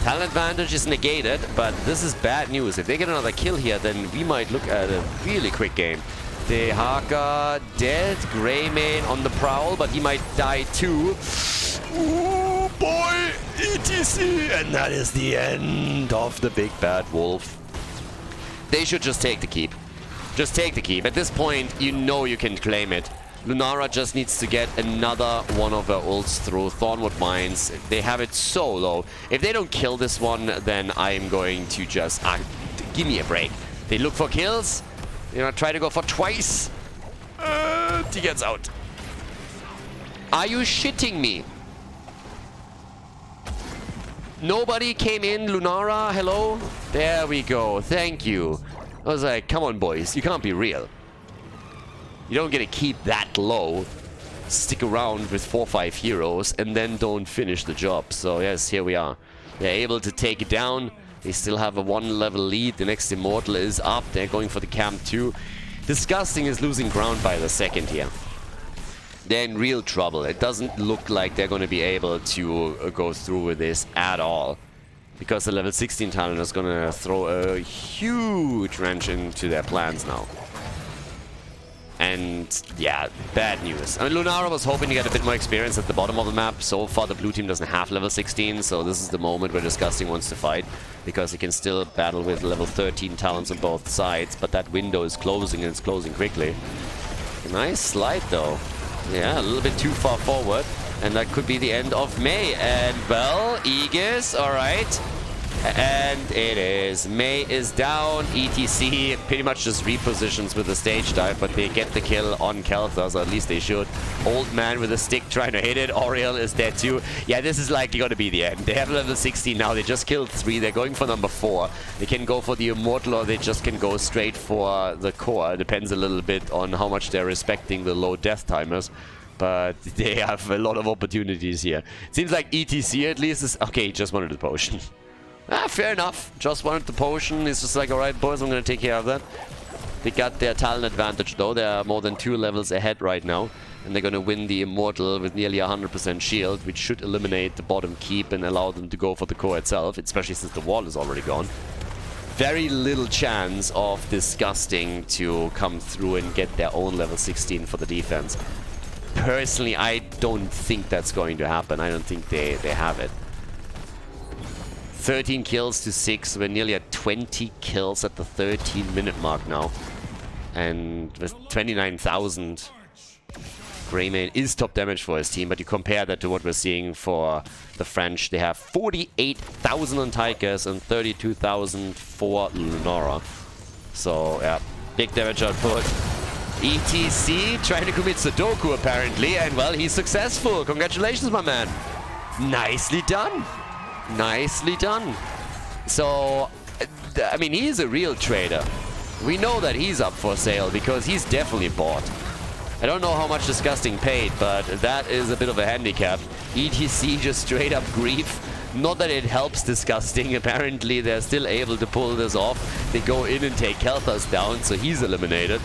Talent advantage is negated, but this is bad news. If they get another kill here, then we might look at a really quick game. The Hogger dead. Greymane on the prowl, but he might die too. Ooh, boy! ETC! And that is the end of the big bad wolf. They should just take the keep. Just take the keep. At this point, you know you can claim it. Lunara just needs to get another one of her ults through Thornwood Mines. They have it so low. If they don't kill this one, then I'm going to just... give me a break. They look for kills. You know, try to go for twice. He gets out. Are you shitting me? Nobody came in. Lunara, hello? There we go. Thank you. I was like, come on, boys. You can't be real. You don't get to keep that low, stick around with 4-5 heroes, and then don't finish the job. So yes, here we are. They're able to take it down. They still have a 1-level lead. The next Immortal is up. They're going for the camp too. Disgusting is losing ground by the second here. They're in real trouble. It doesn't look like they're going to be able to go through with this at all. Because the level 16 talent is going to throw a huge wrench into their plans now. And yeah, bad news. I mean, Lunara was hoping to get a bit more experience at the bottom of the map. So far, the blue team doesn't have level 16, so this is the moment where Disgusting wants to fight, because he can still battle with level 13 talents on both sides, but that window is closing, and it's closing quickly. Nice slide, though. Yeah, a little bit too far forward, and that could be the end of Mei. And, well, Aegis, alright. And it is. Mei is down. ETC pretty much just repositions with the stage dive, but they get the kill on Khaldor, so at least they should. Old man with a stick trying to hit it. Yrel is dead too. Yeah, this is likely going to be the end. They have level 16 now. They just killed 3. They're going for number 4. They can go for the Immortal, or they just can go straight for the core. Depends a little bit on how much they're respecting the low death timers. But they have a lot of opportunities here. Seems like ETC at least is... Okay, just wanted the potion. Fair enough. Just wanted the potion. He's just like, alright, boys, I'm going to take care of that. They got their talent advantage, though. They are more than 2 levels ahead right now. And they're going to win the Immortal with nearly 100% shield, which should eliminate the bottom keep and allow them to go for the core itself, especially since the wall is already gone. Very little chance of Disgusting to come through and get their own level 16 for the defense. Personally, I don't think that's going to happen. I don't think they have it. 13 kills to 6. We're nearly at 20 kills at the 13-minute mark now. And with 29,000, Greymane is top damage for his team, but you compare that to what we're seeing for the French. They have 48,000 on Tigers and 32,000 for Lunara. So, yeah, big damage output. ETC trying to commit Sudoku, apparently, and, well, he's successful. Congratulations, my man. Nicely done. Nicely done. So, I mean, he's a real trader. We know that he's up for sale because he's definitely bought. I don't know how much Disgusting paid, but that is a bit of a handicap. ETC just straight up grief. Not that it helps Disgusting. Apparently, they're still able to pull this off. They go in and take Khaldor down, so he's eliminated.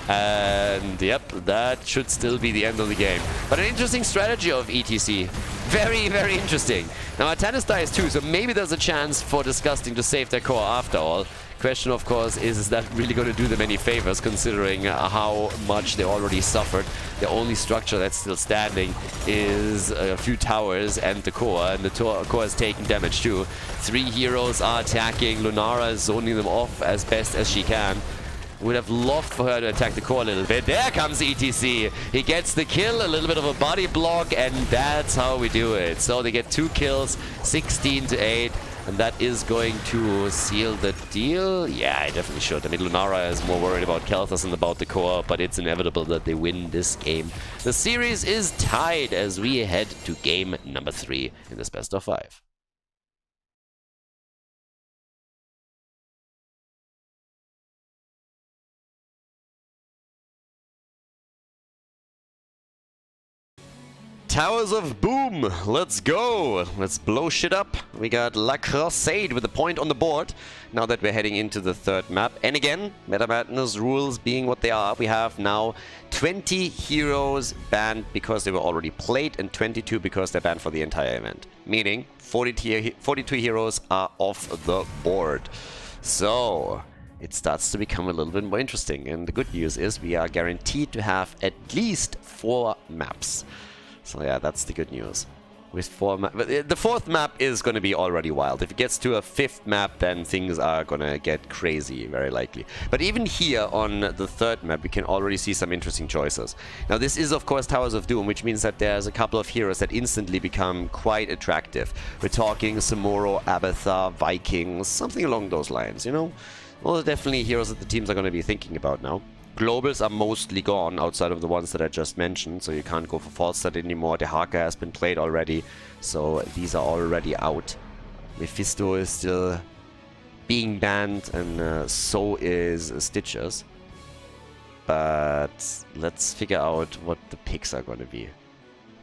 And yep, that should still be the end of the game. But an interesting strategy of ETC. Very, very interesting. Now, Atanis dies too, so maybe there's a chance for Disgusting to save their core after all. Question, of course, is that really going to do them any favors, considering how much they already suffered? The only structure that's still standing is a few towers and the core, and the core is taking damage too. 3 heroes are attacking. Lunara is zoning them off as best as she can. Would have loved for her to attack the core a little bit. There comes ETC. He gets the kill, a little bit of a body block, and that's how we do it. So they get 2 kills, 16 to 8, and that is going to seal the deal. Yeah, I definitely should. I mean, Lunara is more worried about Khaldor than about the core, but it's inevitable that they win this game. The series is tied as we head to game number 3 in this best of 5. Towers of Boom, let's go. Let's blow shit up. We got La Croissade with a point on the board now that we're heading into the 3rd map. And again, Meta Madness rules being what they are, we have now 20 heroes banned because they were already played and 22 because they're banned for the entire event. Meaning 42 heroes are off the board. So it starts to become a little bit more interesting. And the good news is we are guaranteed to have at least 4 maps. So yeah, that's the good news. With 4 maps, the 4th map is going to be already wild. If it gets to a 5th map, then things are going to get crazy, very likely. But even here on the 3rd map, we can already see some interesting choices. Now this is of course Towers of Doom, which means that there's a couple of heroes that instantly become quite attractive. We're talking Samuro, Abathar, Vikings, something along those lines, you know? Well, definitely heroes that the teams are going to be thinking about now. Globals are mostly gone, outside of the ones that I just mentioned, so you can't go for Falstad anymore. The Hogger has been played already, so these are already out. Mephisto is still being banned, and so is Stitches. But let's figure out what the picks are going to be.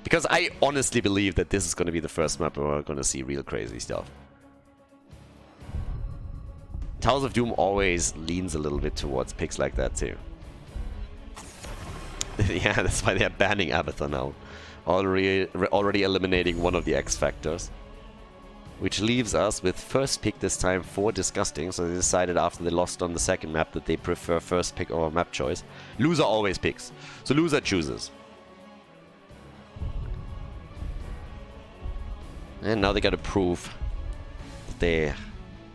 Because I honestly believe that this is going to be the first map where we're going to see real crazy stuff. Towers of Doom always leans a little bit towards picks like that too. Yeah, that's why they're banning Abathar now. Already eliminating one of the X factors. which leaves us with first pick this time for Disgusting. So they decided after they lost on the second map that they prefer first pick over map choice. Loser always picks, so loser chooses. And now they gotta prove that they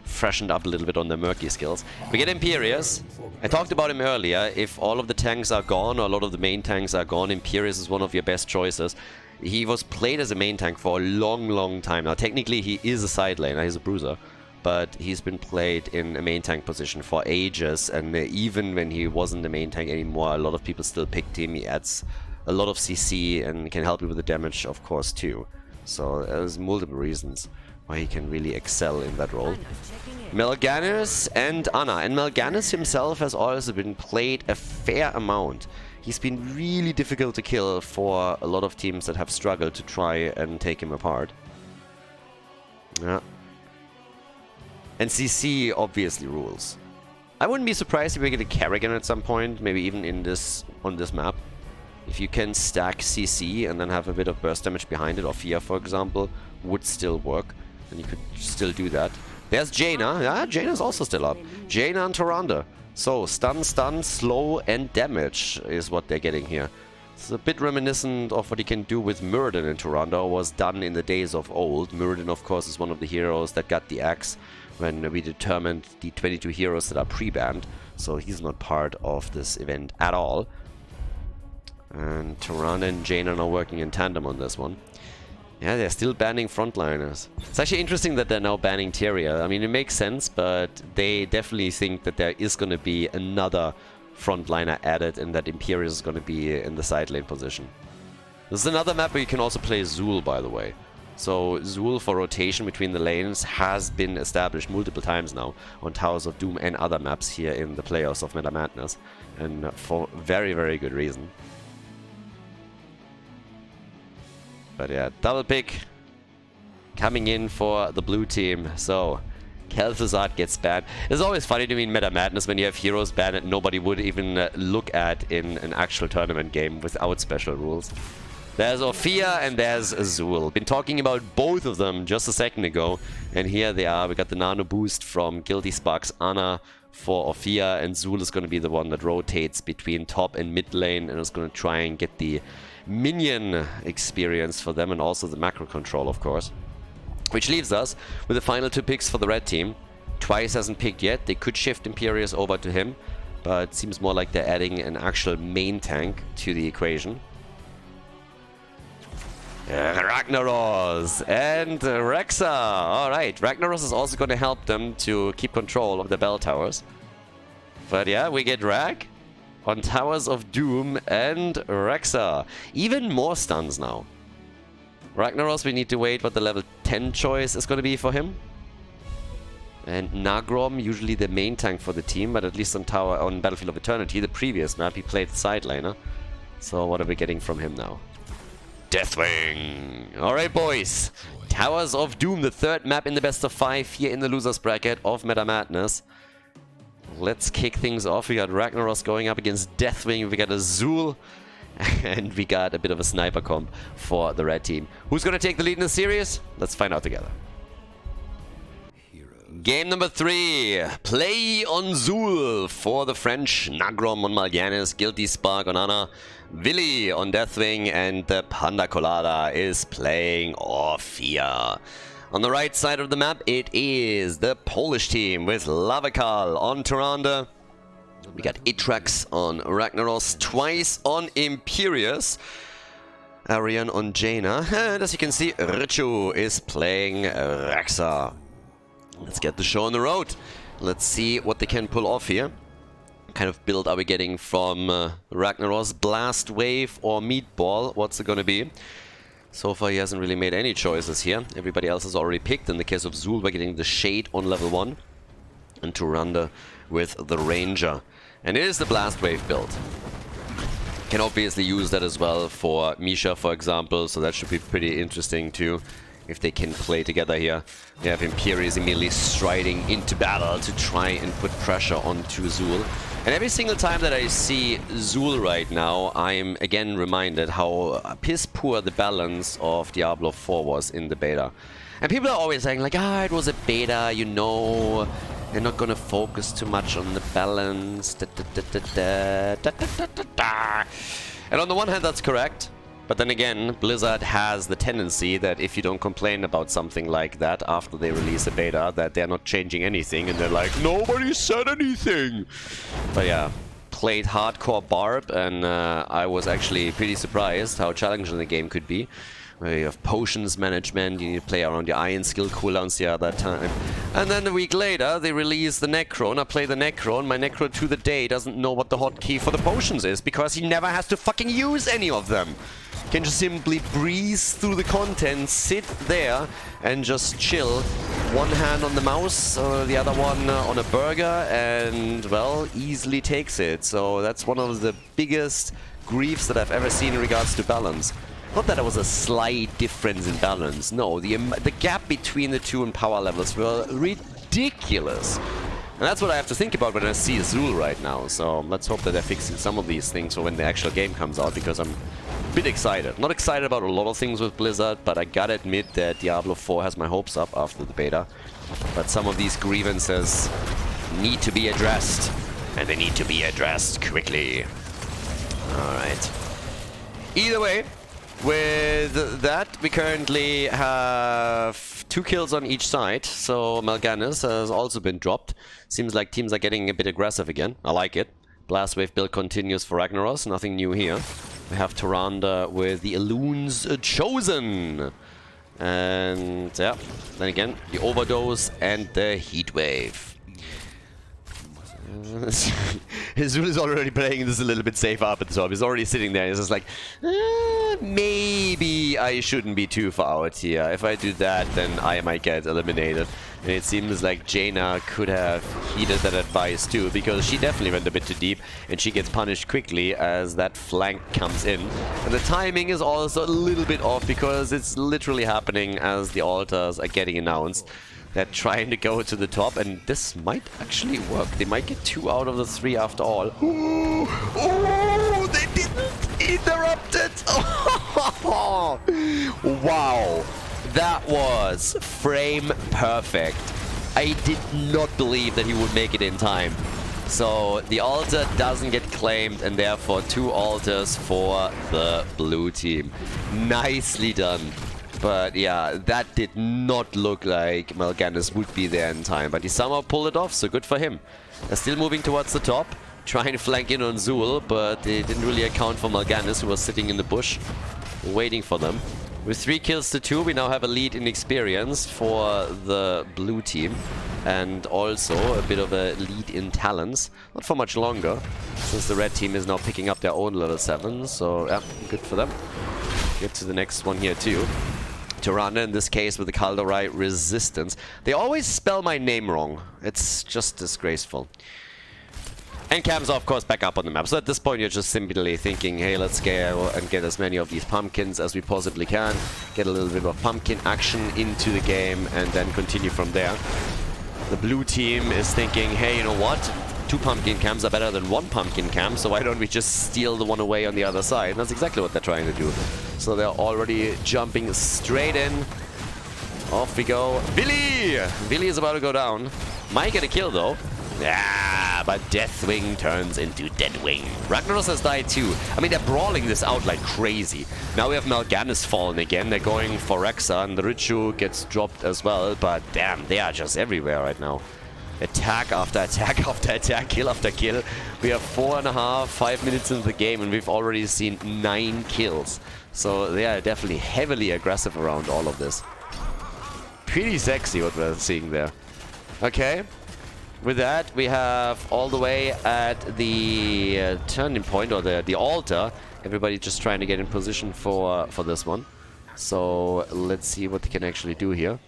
freshened up a little bit on their murky skills. We get Imperius. I talked about him earlier. If all of the tanks are gone, or a lot of the main tanks are gone, Imperius is one of your best choices. He was played as a main tank for a long time. Now, technically, he is a side laner. He's a bruiser. But he's been played in a main tank position for ages. And even when he wasn't the main tank anymore, a lot of people still picked him. He adds a lot of CC and can help you with the damage, of course, too. So there's multiple reasons why he can really excel in that role. Mal'Ganis and Ana. And Mal'Ganis himself has also been played a fair amount. He's been really difficult to kill for a lot of teams that have struggled to try and take him apart. Yeah. And CC obviously rules. I wouldn't be surprised if we get a Kerrigan at some point, maybe even on this map. If you can stack CC and then have a bit of burst damage behind it, or Fear, for example, would still work. And you could still do that. There's Jaina. Yeah, Jaina's also still up. Jaina and Tyrande. So, stun, slow, and damage is what they're getting here. It's a bit reminiscent of what you can do with Muradin in Tyrande, or was done in the days of old. Muradin, of course, is one of the heroes that got the axe when we determined the 22 heroes that are pre-banned. So he's not part of this event at all. And Tyrande and Jaina are now working in tandem on this one. Yeah, they're still banning frontliners. It's actually interesting that they're now banning Tyria. I mean, it makes sense, but they definitely think that there is going to be another frontliner added and that Imperius is going to be in the side lane position. This is another map where you can also play Zul, by the way. So Zul for rotation between the lanes has been established multiple times now on Towers of Doom and other maps here in the playoffs of Meta Madness. And for very good reason. But yeah, double pick coming in for the blue team. So, Kel'Thuzad gets banned. It's always funny to me in Meta Madness when you have heroes banned that nobody would even look at in an actual tournament game without special rules. There's Orphea and there's Azul. Been talking about both of them just a second ago. And here they are. We got the nano boost from Guilty Spark's Ana for Orphea. And Zul is going to be the one that rotates between top and mid lane. And is going to try and get the minion experience for them, and also the macro control, of course. Which leaves us with the final two picks for the red team. Twice hasn't picked yet. They could shift Imperius over to him, but it seems more like they're adding an actual main tank to the equation. Ragnaros and Rexa. Alright, Ragnaros is also going to help them to keep control of the bell towers. But yeah, we get Rag on Towers of Doom and Rexa. Even more stuns now. Ragnaros, we need to wait what the level 10 choice is going to be for him. And Nagrom, usually the main tank for the team, but at least on Battlefield of Eternity, the previous map, he played side laner. So what are we getting from him now? Deathwing! Alright, boys. Towers of Doom, the third map in the best of 5 here in the losers bracket of Meta Madness. Let's kick things off. We got Ragnaros going up against Deathwing. We got Azul. And we got a bit of a sniper comp for the red team. Who's going to take the lead in the series? Let's find out together. Game number 3. Play on Zul for the French. Nagrom on Mal'Ganis. Guilty Spark on Ana. Willy on Deathwing. And the Panda Colada is playing Orphea. On the right side of the map, it is the Polish team with Lavakal on Tyrande. We got Itrax on Ragnaros, twice on Imperius. Arian on Jaina. And as you can see, Richu is playing Rexa. Let's get the show on the road. Let's see what they can pull off here. What kind of build are we getting from Ragnaros? Blast Wave or Meatball? What's it going to be? So far, he hasn't really made any choices here. Everybody else has already picked. In the case of Zul, we're getting the Shade on level 1. And Tyrande with the Ranger. And it is the Blast Wave build. Can obviously use that as well for Misha, for example. So that should be pretty interesting too, if they can play together here. We have Imperius immediately striding into battle to try and put pressure onto Zul. And every single time that I see Zul right now, I'm again reminded how piss poor the balance of Diablo 4 was in the beta. And people are always saying like, ah, it was a beta, you know, they're not gonna focus too much on the balance. And on the one hand, that's correct. But then again, Blizzard has the tendency that if you don't complain about something like that after they release a beta, that they're not changing anything, and they're like, nobody said anything! But yeah, played hardcore Barb, and I was actually pretty surprised how challenging the game could be. Where you have potions management, you need to play around your iron skill cooldowns the other time. And then a week later, they release the Necron. I play the Necron. My Necron to the day doesn't know what the hotkey for the potions is, because he never has to fucking use any of them. He can just simply breeze through the content, sit there, and just chill. One hand on the mouse, the other one on a burger, and, well, easily takes it. So that's one of the biggest griefs that I've ever seen in regards to balance. Not that there was a slight difference in balance, no, the gap between the two in power levels were ridiculous. And that's what I have to think about when I see Azul right now, so let's hope that they're fixing some of these things for when the actual game comes out, because I'm a bit excited. Not excited about a lot of things with Blizzard, but I gotta admit that Diablo 4 has my hopes up after the beta. But some of these grievances need to be addressed, and they need to be addressed quickly. Alright. Either way, with that, we currently have 2 kills on each side, so Mal'Ganis has also been dropped. Seems like teams are getting a bit aggressive again. I like it. Blast Wave build continues for Ragnaros, nothing new here. We have Tyrande with the Eloon's Chosen. And yeah, then again, the Overdose and the Heat Wave. Azul is already playing this a little bit safer up at the top. He's already sitting there. He's just like, maybe I shouldn't be too far out here. If I do that, then I might get eliminated. And it seems like Jaina could have heeded that advice too, because she definitely went a bit too deep, and she gets punished quickly as that flank comes in. And the timing is also a little bit off, because it's literally happening as the altars are getting announced. They're trying to go to the top, and this might actually work. They might get 2 out of the 3 after all. Ooh, ooh, they didn't interrupt it! Oh, wow, that was frame perfect. I did not believe that he would make it in time. So the altar doesn't get claimed, and therefore 2 altars for the blue team. Nicely done. But yeah, that did not look like Mal'Ganis would be there in time, but he somehow pulled it off, so good for him. They're still moving towards the top, trying to flank in on Zul, but they didn't really account for Mal'Ganis, who was sitting in the bush, waiting for them. With 3 kills to 2, we now have a lead in experience for the blue team, and also a bit of a lead in talents. Not for much longer, since the red team is now picking up their own level 7, so yeah, good for them. Get to the next one here too. Tyrande, in this case, with the Khaldor resistance. They always spell my name wrong. It's just disgraceful. And Cam's, of course, back up on the map. So at this point, you're just simply thinking, hey, let's scale and get as many of these pumpkins as we possibly can. Get a little bit of pumpkin action into the game, and then continue from there. The blue team is thinking, hey, you know what? 2 pumpkin cams are better than 1 pumpkin cam, so why don't we just steal the one away on the other side? And that's exactly what they're trying to do. So they're already jumping straight in. Off we go. Billy! Billy is about to go down. Might get a kill though. Ah, but Deathwing turns into Deadwing. Ragnaros has died too. I mean, they're brawling this out like crazy. Now we have Mal'Ganis fallen again. They're going for Rexa, and the Richu gets dropped as well. But damn, they are just everywhere right now. Attack after attack after attack, kill after kill. We have 4.5, 5 minutes into the game, and we've already seen 9 kills. So they are definitely heavily aggressive around all of this. Pretty sexy what we're seeing there. Okay. With that, we have all the way at the turning point, or the altar. Everybody just trying to get in position for this one. So let's see what they can actually do here.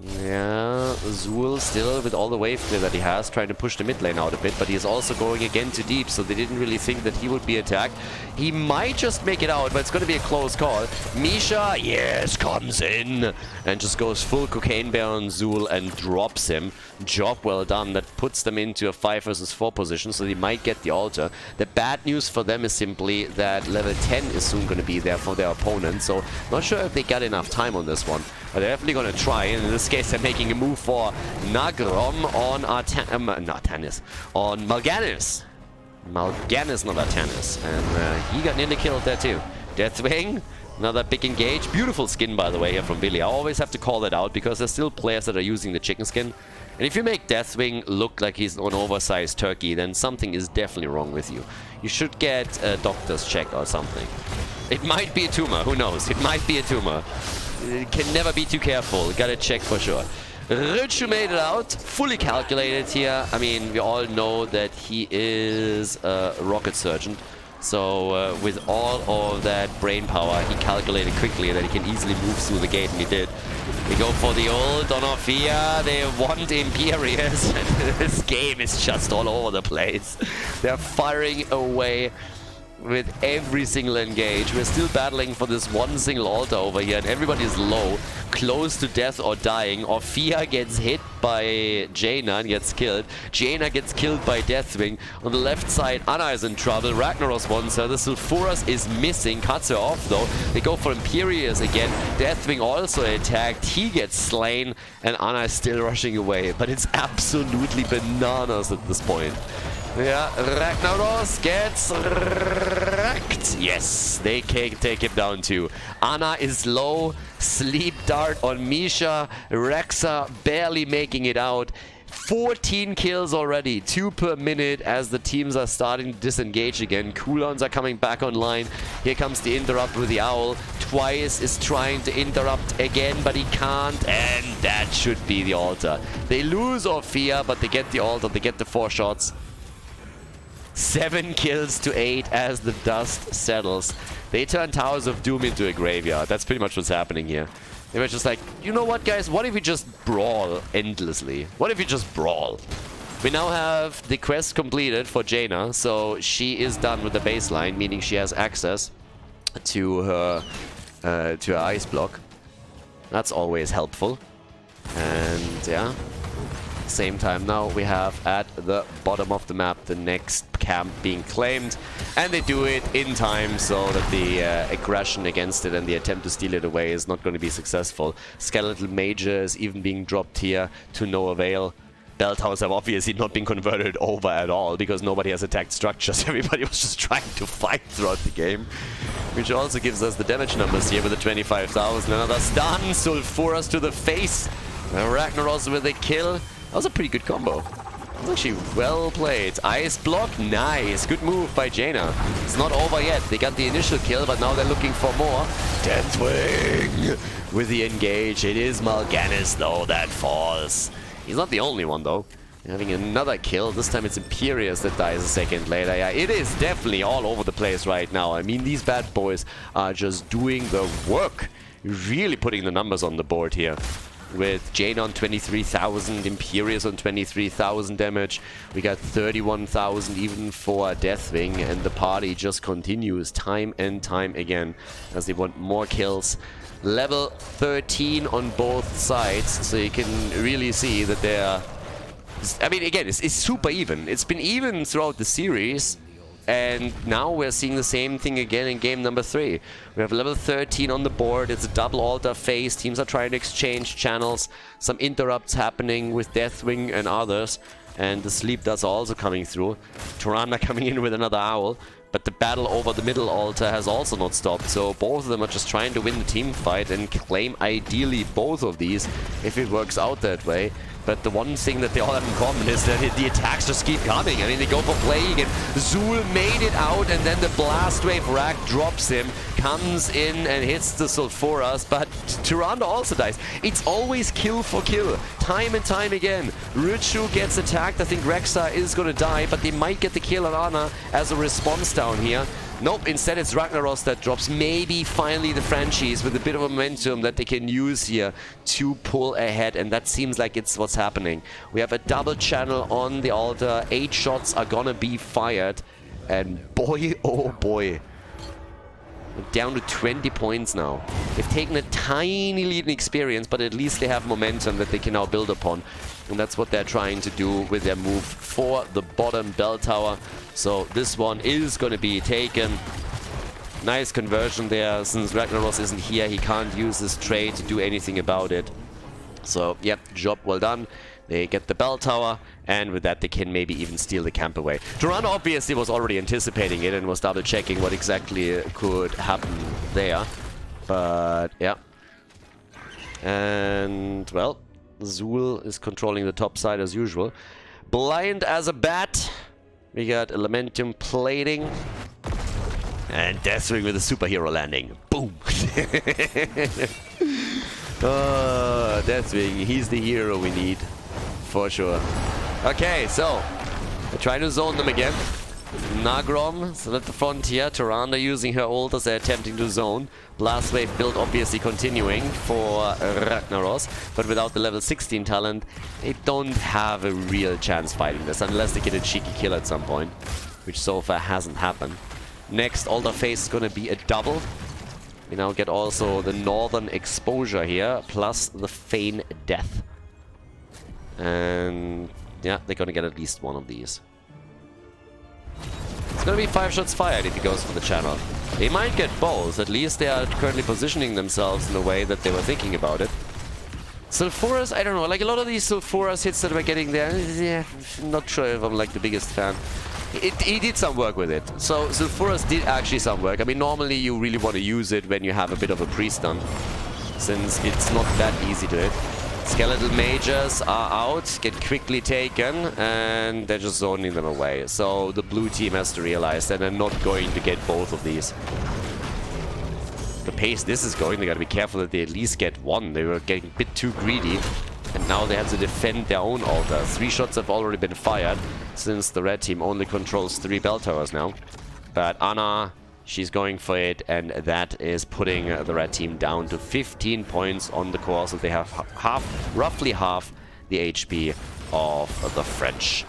Yeah, Zul still with all the wave clear that he has, trying to push the mid lane out a bit, but he is also going again too deep, so they didn't really think that he would be attacked. He might just make it out, but it's going to be a close call. Misha, yes, comes in and just goes full cocaine bear on Zul and drops him. Job well done. That puts them into a 5 versus 4 position, so they might get the altar. The bad news for them is simply that level 10 is soon going to be there for their opponent, so not sure if they got enough time on this one. But they're definitely going to try, and in this case they're making a move for Nagrom on Artanis, on Mal'Ganis. Mal'Ganis, not Artanis. And he got nearly killed there too. Deathwing, another big engage. Beautiful skin, by the way, here from Billy. I always have to call that out because there's still players that are using the chicken skin. And if you make Deathwing look like he's an oversized turkey, then something is definitely wrong with you. You should get a doctor's check or something. It might be a tumor, who knows? It might be a tumor. Can never be too careful. Gotta check for sure. Richu made it out. Fully calculated here. I mean, we all know that he is a rocket surgeon. So with all of that brain power, he calculated quickly that he can easily move through the gate, and he did. We go for the ult on Orphea. They want Imperius. This game is just all over the place. They're firing away with every single engage. We're still battling for this one single altar over here, and everybody is low, close to death or dying. Orphea gets hit by Jaina and gets killed. Jaina gets killed by Deathwing. On the left side, Anna is in trouble. Ragnaros wants her. The Sulfuras is missing, cuts her off though. They go for Imperius again. Deathwing also attacked. He gets slain, and Anna is still rushing away. But it's absolutely bananas at this point. Yeah, Ragnaros gets wrecked. Yes, they can take him down too. Anna is low. Sleep dart on Misha. Rexa barely making it out. 14 kills already, 2 per minute as the teams are starting to disengage again. Cooldowns are coming back online. Here comes the interrupt with the Owl. Twice is trying to interrupt again, but he can't, and that should be the altar. They lose Orphea, but they get the altar, they get the 4 shots. 7 kills to 8 as the dust settles. They turn Towers of Doom into a graveyard. That's pretty much what's happening here. They were just like, you know what, guys? What if we just brawl endlessly? What if we just brawl? We now have the quest completed for Jaina, so she is done with the baseline, meaning she has access to her ice block. That's always helpful. And yeah. Same time now we have at the bottom of the map the next camp being claimed, and they do it in time so that the aggression against it and the attempt to steal it away is not going to be successful. Skeletal Major is even being dropped here to no avail. Bell towers have obviously not been converted over at all because nobody has attacked structures. Everybody was just trying to fight throughout the game, which also gives us the damage numbers here with the 25,000. Another stun, Sulfuras to the face, Ragnaros with a kill. That was a pretty good combo. It was actually well played. Ice block, nice. Good move by Jaina. It's not over yet. They got the initial kill, but now they're looking for more. Deathwing with the engage. It is Mal'Ganis, though, that falls. He's not the only one, though. They're having another kill. This time it's Imperius that dies a second later. Yeah, it is definitely all over the place right now. I mean, these bad boys are just doing the work. Really putting the numbers on the board here. With Jaina on 23,000, Imperius on 23,000 damage. We got 31,000 even for Deathwing, and the party just continues time and time again as they want more kills. Level 13 on both sides, so you can really see that they're... I mean, again, it's super even. It's been even throughout the series. And now we're seeing the same thing again in game number 3. We have level 13 on the board. It's a double altar phase. Teams are trying to exchange channels. Some interrupts happening with Deathwing and others. And the sleep does also coming through. Tirana coming in with another owl. But the battle over the middle altar has also not stopped. So both of them are just trying to win the team fight and claim ideally both of these if it works out that way. But the one thing that they all have in common is that the attacks just keep coming. I mean, they go for Plague, and Zul made it out, and then the Blast Wave Rack drops him. comes in and hits the Sulfuras, but Tyrande also dies. It's always kill for kill, time and time again. Lucio gets attacked. I think Rehgar is going to die, but they might get the kill on Ana as a response down here. Nope, instead it's Ragnaros that drops maybe finally the franchise with a bit of momentum that they can use here to pull ahead, and that seems like it's what's happening. We have a double channel on the altar, 8 shots are gonna be fired, and boy oh boy. Down to 20 points now. They've taken a tiny lead in experience, but at least they have momentum that they can now build upon. And that's what they're trying to do with their move for the bottom bell tower. So this one is going to be taken. Nice conversion there. Since Ragnaros isn't here, he can't use his trade to do anything about it. So, yep, job well done. They get the bell tower, and with that they can maybe even steal the camp away. Tyrande obviously was already anticipating it and was double checking what exactly could happen there. But, yeah. And, well, Zul is controlling the top side as usual. Blind as a bat. We got Elementum plating. And Deathwing with a superhero landing. Boom! Oh, Deathwing, he's the hero we need. For sure. Okay, so they're trying to zone them again. Nagrom still at the frontier. Tyrande using her ult as they're attempting to zone. Blast wave build obviously continuing for Ragnaros, but without the level 16 talent, they don't have a real chance fighting this unless they get a cheeky kill at some point, which so far hasn't happened. Next altar phase is going to be a double. We now get also the northern exposure here, plus the feign death. And yeah, they're gonna get at least one of these. It's gonna be 5 shots fired if he goes for the channel. They might get both, at least they are currently positioning themselves in a way that they were thinking about it. Sulfuras, I don't know, like a lot of these Sulfuras hits that we're getting there, yeah, not sure if I'm like the biggest fan. He did some work with it. So Sulfuras did actually some work. I mean, normally you really want to use it when you have a bit of a pre-stun, since it's not that easy to hit. Skeletal mages are out, get quickly taken, and they're just zoning them away. So the blue team has to realize that they're not going to get both of these. The pace this is going, they gotta be careful that they at least get one. They were getting a bit too greedy, and now they have to defend their own altar. 3 shots have already been fired, since the red team only controls 3 bell towers now. But Ana, she's going for it, and that is putting the red team down to 15 points on the core, so they have roughly half the HP of the French.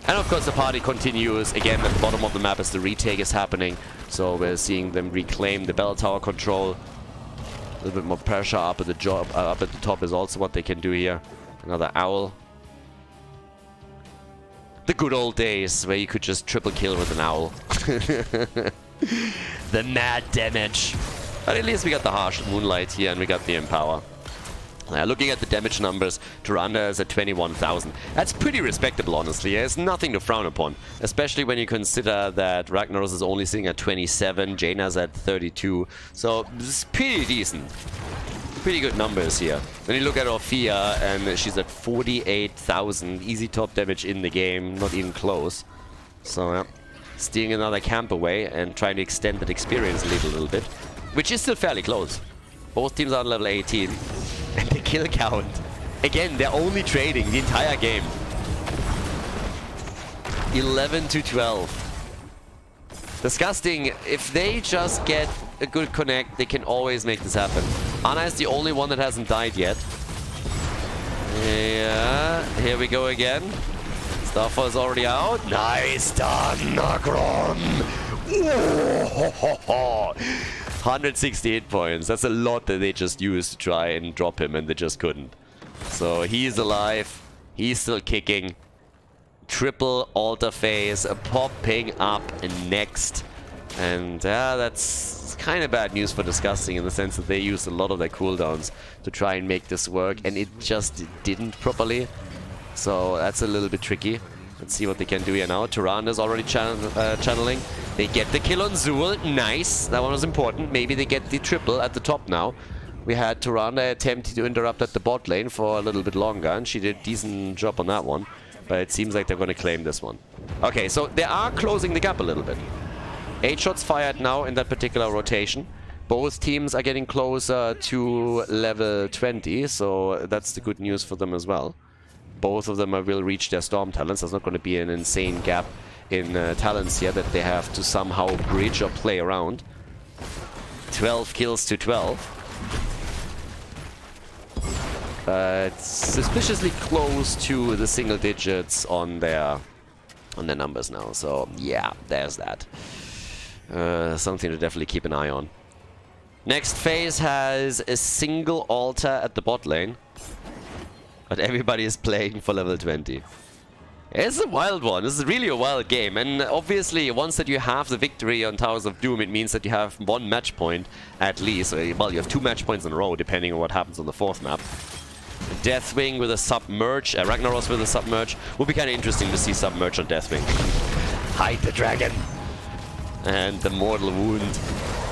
And of course the party continues again at the bottom of the map as the retake is happening, so we're seeing them reclaim the bell tower control. A little bit more pressure up at the up at the top is also what they can do here. Another owl. The good old days where you could just triple kill with an owl. The mad damage. But at least we got the harsh moonlight here and we got the empower. Looking at the damage numbers, Tyrande is at 21,000. That's pretty respectable, honestly. There's nothing to frown upon. Especially when you consider that Ragnaros is only sitting at 27, Jaina's at 32. So this is pretty decent. Pretty good numbers here. When you look at Orphea, and she's at 48,000. Easy top damage in the game, not even close. So yeah. Stealing another camp away and trying to extend that experience lead a little bit, which is still fairly close. Both teams are on level 18. And the kill count. Again, they're only trading the entire game. 11 to 12. Disgusting. If they just get a good connect, they can always make this happen. Ana is the only one that hasn't died yet. Yeah, here we go again. Starfall is already out. Nice done, Nagrom! 168 points. That's a lot that they just used to try and drop him, and they just couldn't. So he's alive. He's still kicking. Triple altar phase popping up next. And that's kind of bad news for Disgusting in the sense that they used a lot of their cooldowns to try and make this work, and it just didn't properly. So that's a little bit tricky. Let's see what they can do here now. Tyrande is already channeling. They get the kill on Zul. Nice. That one was important. Maybe they get the triple at the top now. We had Tyrande attempt to interrupt at the bot lane for a little bit longer, and she did a decent job on that one. But it seems like they're going to claim this one. Okay, so they are closing the gap a little bit. 8 shots fired now in that particular rotation. both teams are getting closer to level 20, so that's the good news for them as well. Both of them will reach their Storm talents. There's not going to be an insane gap in talents here that they have to somehow bridge or play around. 12 kills to 12. It's suspiciously close to the single digits on their numbers now. So yeah, there's that. Something to definitely keep an eye on. Next phase has a single altar at the bot lane. But everybody is playing for level 20. It's a wild one. This is really a wild game. And obviously, once that you have the victory on Towers of Doom, it means that you have 1 match point at least. Well, you have 2 match points in a row, depending on what happens on the 4th map. Deathwing with a submerge, Ragnaros with a submerge. Would be kind of interesting to see submerge on Deathwing. Hide the dragon. And the mortal wound.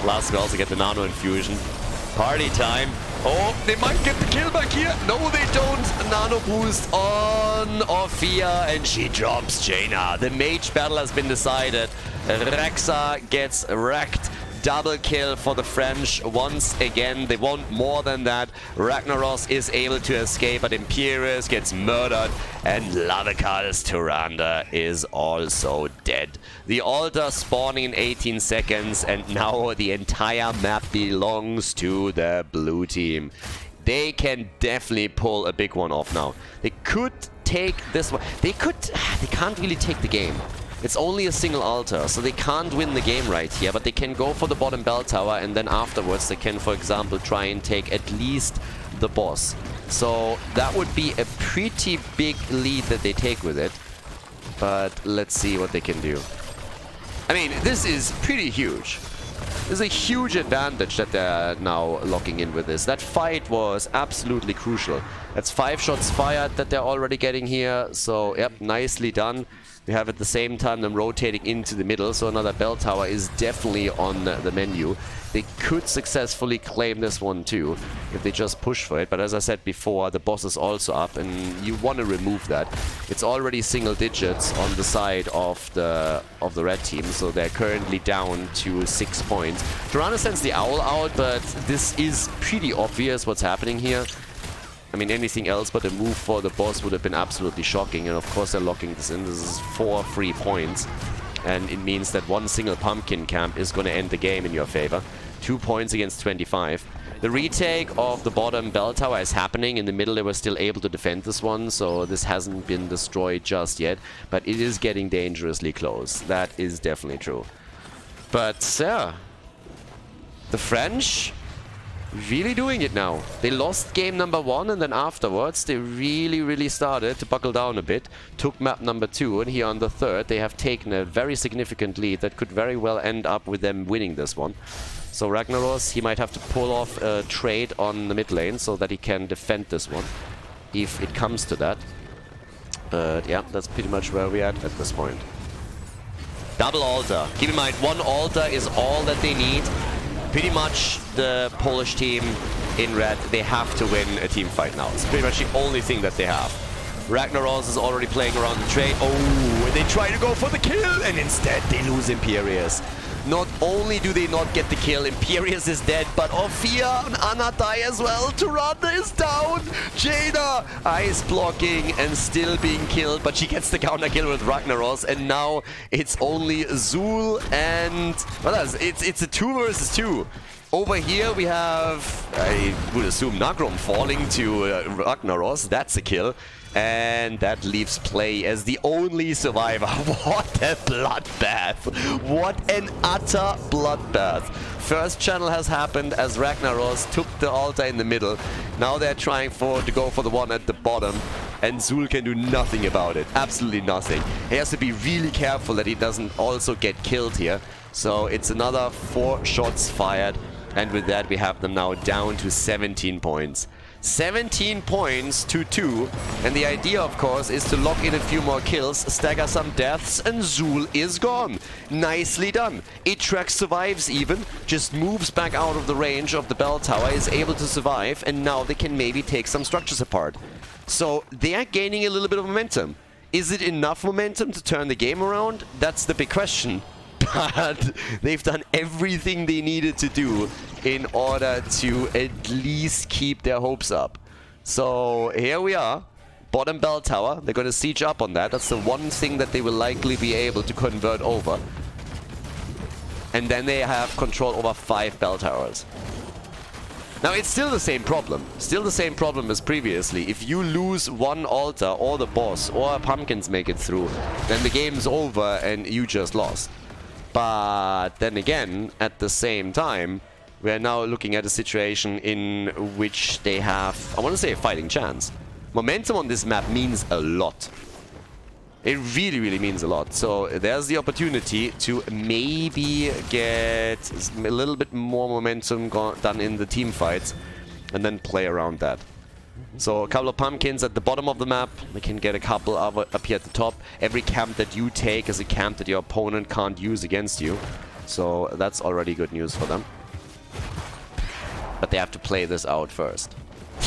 Last we also get the nano infusion. Party time. Oh, they might get the kill back here. No, they don't. Nano boost on Orphea, and she drops Jaina. The mage battle has been decided. Rexa gets wrecked. Double kill for the French once again. They want more than that. Ragnaros is able to escape, but Imperius gets murdered, and Lavikal's Tyrande is also dead. The altar spawning in 18 seconds, and now the entire map belongs to the blue team. They can definitely pull a big one off now. They could take this one. They can't really take the game. It's only a single altar, so they can't win the game right here, but they can go for the bottom bell tower, and then afterwards they can, for example, try and take at least the boss. So that would be a pretty big lead that they take with it, but let's see what they can do. I mean, this is pretty huge. This is a huge advantage that they're now locking in with this. That fight was absolutely crucial. That's 5 shots fired that they're already getting here, so yep, nicely done. We have at the same time them rotating into the middle, so another bell tower is definitely on the menu. They could successfully claim this one too, if they just push for it, but as I said before, the boss is also up, and you want to remove that. It's already single digits on the side of the red team, so they're currently down to 6 points. Johanna sends the owl out, but this is pretty obvious what's happening here. I mean, anything else but a move for the boss would have been absolutely shocking, and of course they're locking this in. This is 4 free points, and it means that 1 single pumpkin camp is going to end the game in your favor. 2 points against 25. The retake of the bottom bell tower is happening. In the middle they were still able to defend this one, so this hasn't been destroyed just yet, but it is getting dangerously close. That is definitely true. But yeah, the French really doing it now. They lost game number 1, and then afterwards they really started to buckle down a bit. Took map number 2, and here on the 3rd they have taken a very significant lead that could very well end up with them winning this one. So Ragnaros, he might have to pull off a trade on the mid lane so that he can defend this one, if it comes to that. But yeah, that's pretty much where we're at this point. Double altar. Keep in mind, 1 altar is all that they need. Pretty much the Polish team in red, they have to win a team fight now. It's pretty much the only thing that they have. Ragnaros is already playing around the trade. Oh, and they try to go for the kill, and instead they lose Imperius. Not only do they not get the kill, Imperius is dead, but Orphea and Anna die as well. Tyrande is down. Jaina ice blocking and still being killed, but she gets the counter kill with Ragnaros, and now it's only Zul and... well, it's a 2 versus 2. Over here we have, I would assume, Nagrom falling to Ragnaros. That's a kill. And that leaves Play as the only survivor. What a bloodbath. What an utter bloodbath. First channel has happened as Ragnaros took the altar in the middle. Now they're trying to go for the one at the bottom. And Zul can do nothing about it. Absolutely nothing. He has to be really careful that he doesn't also get killed here. So it's another 4 shots fired. And with that we have them now down to 17 points. 17 points to 2, and the idea of course is to lock in a few more kills, stagger some deaths, and Zul is gone. Nicely done. Atrax survives even, just moves back out of the range of the bell tower, is able to survive, and now they can maybe take some structures apart. So they are gaining a little bit of momentum. Is it enough momentum to turn the game around? That's the big question. but they've done everything they needed to do in order to at least keep their hopes up. So here we are, bottom bell tower. They're going to siege up on that. That's the one thing that they will likely be able to convert over. And then they have control over 5 bell towers. Now, it's still the same problem. Still the same problem as previously. If you lose one altar, or the boss, or pumpkins make it through, then the game's over and you just lost. But then again, at the same time, we are now looking at a situation in which they have, I want to say, a fighting chance. Momentum on this map means a lot. It really, really means a lot. So there's the opportunity to maybe get a little bit more momentum done in the team fights and then play around that. So a couple of pumpkins at the bottom of the map. We can get a couple up here at the top. Every camp that you take is a camp that your opponent can't use against you. So that's already good news for them. But they have to play this out first.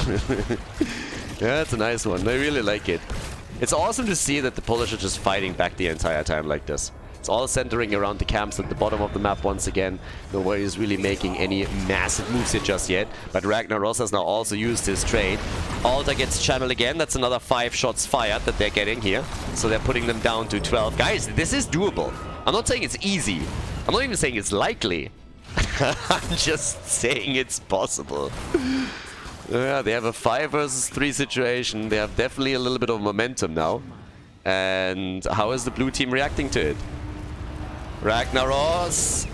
Yeah, that's a nice one. I really like it. It's awesome to see that the Polish are just fighting back the entire time like this. It's all centering around the camps at the bottom of the map once again. Nobody is really making any massive moves here just yet. But Ragnaros has now also used his trade. Alta gets channeled again. That's another 5 shots fired that they're getting here. So they're putting them down to 12. Guys, this is doable. I'm not saying it's easy. I'm not even saying it's likely. I'm just saying it's possible. Yeah, they have a 5 versus 3 situation. They have definitely a little bit of momentum now. And how is the blue team reacting to it? Ragnaros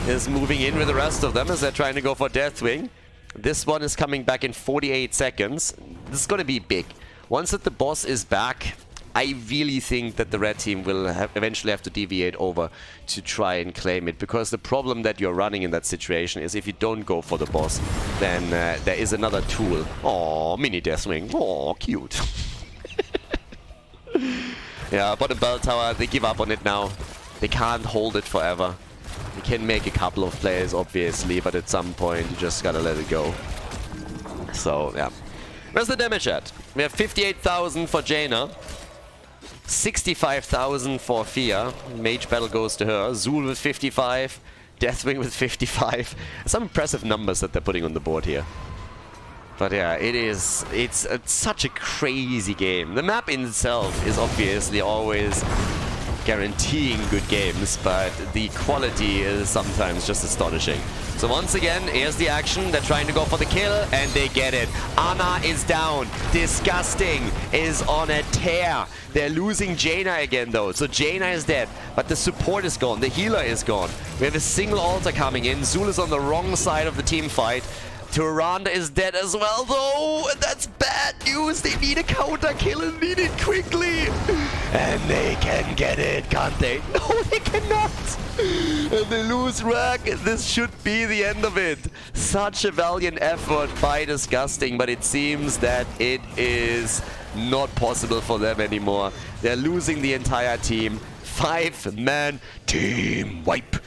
is moving in with the rest of them as they're trying to go for Deathwing. This one is coming back in 48 seconds. This is going to be big. Once that the boss is back, I really think that the red team will eventually have to deviate over to try and claim it. Because the problem that you're running in that situation is if you don't go for the boss, then there is another tool. Oh, mini Deathwing. Oh, cute. Yeah, bottom bell tower, they give up on it now. They can't hold it forever. They can make a couple of plays, obviously, but at some point you just gotta let it go. So, yeah. Where's the damage at? We have 58,000 for Jaina. 65,000 for Fia. Mage battle goes to her. Zul with 55. Deathwing with 55. Some impressive numbers that they're putting on the board here. But yeah, it's such a crazy game. The map in itself is obviously always guaranteeing good games, but the quality is sometimes just astonishing. So once again, here's the action. They're trying to go for the kill, and they get it. Ana is down. Disgusting is on a tear. They're losing Jaina again, though. So Jaina is dead, but the support is gone. The healer is gone. We have a single altar coming in. Zul is on the wrong side of the team fight. Tyrande is dead as well, though. That's bad news. They need a counter kill and need it quickly. And they can get it, can't they? No, they cannot. And they lose Rag. This should be the end of it. Such a valiant effort by Disgusting, but it seems that it is not possible for them anymore. They're losing the entire team. 5-man team wipe.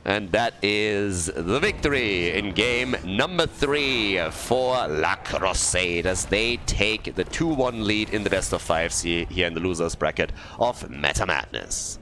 And that is the victory in game number 3 for La Croissade as they take the 2-1 lead in the best of 5 here in the losers bracket of Meta Madness.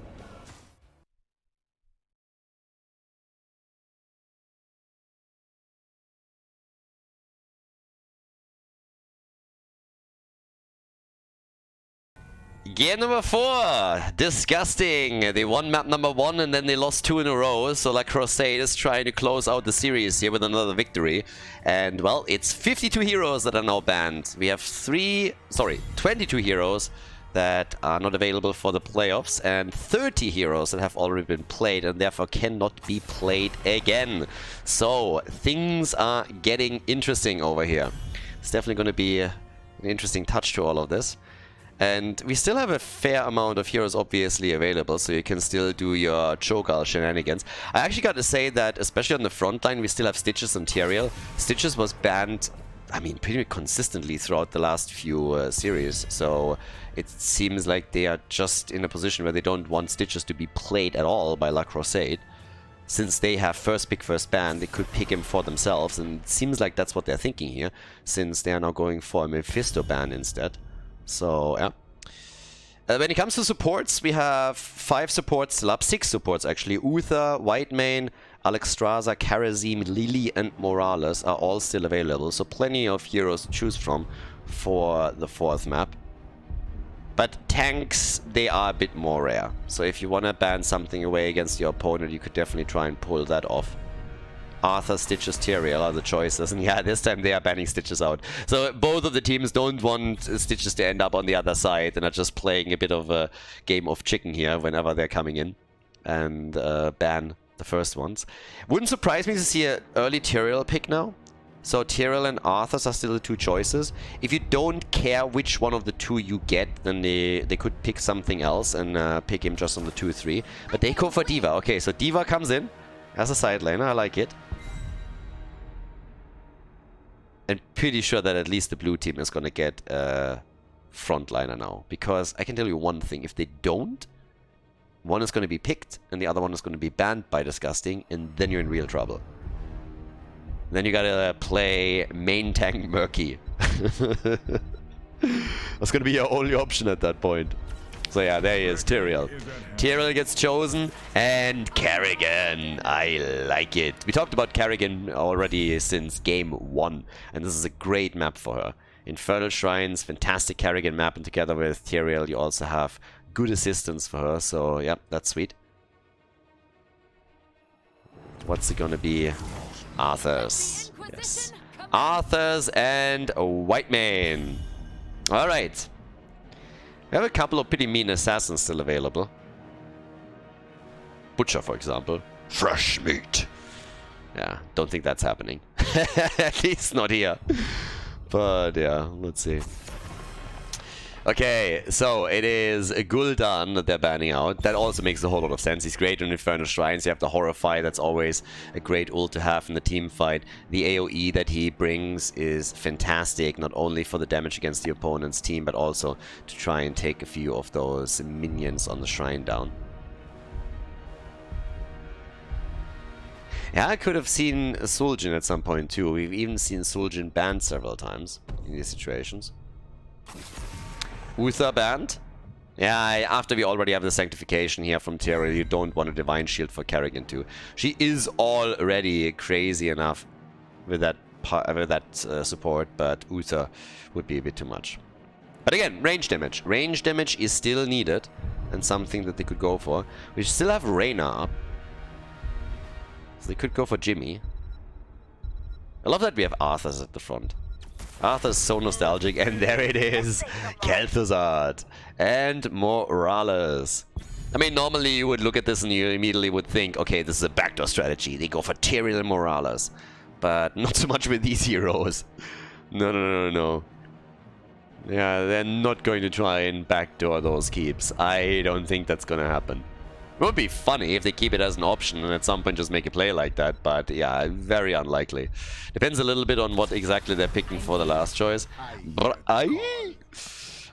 Game number 4, Disgusting. They won map number 1 and then they lost 2 in a row. So La Croissade is trying to close out the series here with another victory. And well, it's 52 heroes that are now banned. We have 22 heroes that are not available for the playoffs and 30 heroes that have already been played and therefore cannot be played again. So things are getting interesting over here. It's definitely going to be an interesting touch to all of this. And we still have a fair amount of heroes obviously available, so you can still do your Cho'Gall shenanigans. I actually got to say that, especially on the front line, we still have Stitches and Yrel. Stitches was banned, I mean, pretty consistently throughout the last few series, so it seems like they are just in a position where they don't want Stitches to be played at all by La Croissade. Since they have first pick, first ban, they could pick him for themselves, and it seems like that's what they're thinking here, since they are now going for a Mephisto ban instead. So, yeah. When it comes to supports, we have 5 supports still up. 6 supports actually. Uther, Whitemane, Alexstrasza, Kharazim, Lily and Morales are all still available. So plenty of heroes to choose from for the 4th map. But tanks, they are a bit more rare. So if you want to ban something away against your opponent, you could definitely try and pull that off. Arthur, Stitches, Tyrael are the choices. And yeah, this time they are banning Stitches out. So both of the teams don't want Stitches to end up on the other side and are just playing a bit of a game of chicken here whenever they're coming in. And ban the first ones. Wouldn't surprise me to see an early Tyrael pick now. So Tyrael and Arthur are still the 2 choices. If you don't care which one of the 2 you get, then they could pick something else and pick him just on the 2-3. But they go for D.Va. Okay, so D.Va comes in as a side laner. I like it. And pretty sure that at least the blue team is going to get a frontliner now. Because I can tell you one thing. If they don't, one is going to be picked and the other one is going to be banned by Disgusting. And then you're in real trouble. Then you gotta play main tank Murky. That's gonna be your only option at that point. So yeah, there he is, Tyrael. Tyrael gets chosen, and Kerrigan. I like it. We talked about Kerrigan already since game 1, and this is a great map for her. Infernal Shrines, fantastic Kerrigan map, and together with Tyrael you also have good assistance for her, so yeah, that's sweet. What's it gonna be? Arthur's. Yes. Arthur's and Whitemane. Alright. We have a couple of pretty mean assassins still available. Butcher, for example. Fresh meat. Yeah, don't think that's happening. At least not here. But yeah, let's see. Okay, so it is Gul'dan that they're banning out. That also makes a whole lot of sense. He's great in Infernal Shrines. You have the Horrify. That's always a great ult to have in the team fight. The AoE that he brings is fantastic, not only for the damage against the opponent's team, but also to try and take a few of those minions on the shrine down. Yeah, I could have seen Zul'jin at some point too. We've even seen Zul'jin banned several times in these situations. Uther banned. Yeah, after we already have the Sanctification here from Tyrael, you don't want a Divine Shield for Kerrigan too. She is already crazy enough with that support, but Uther would be a bit too much. But again, range damage. Range damage is still needed and something that they could go for. We still have Reyna up. So they could go for Jimmy. I love that we have Arthur's at the front. Arthur's so nostalgic, and there it is, Kel'Thuzad and Morales. I mean, normally you would look at this and you immediately would think, okay, this is a backdoor strategy. They go for Tyrael and Morales, but not so much with these heroes. No. Yeah, they're not going to try and backdoor those keeps. I don't think that's gonna happen. It would be funny if they keep it as an option and at some point just make a play like that, but yeah, very unlikely. Depends a little bit on what exactly they're picking for the last choice.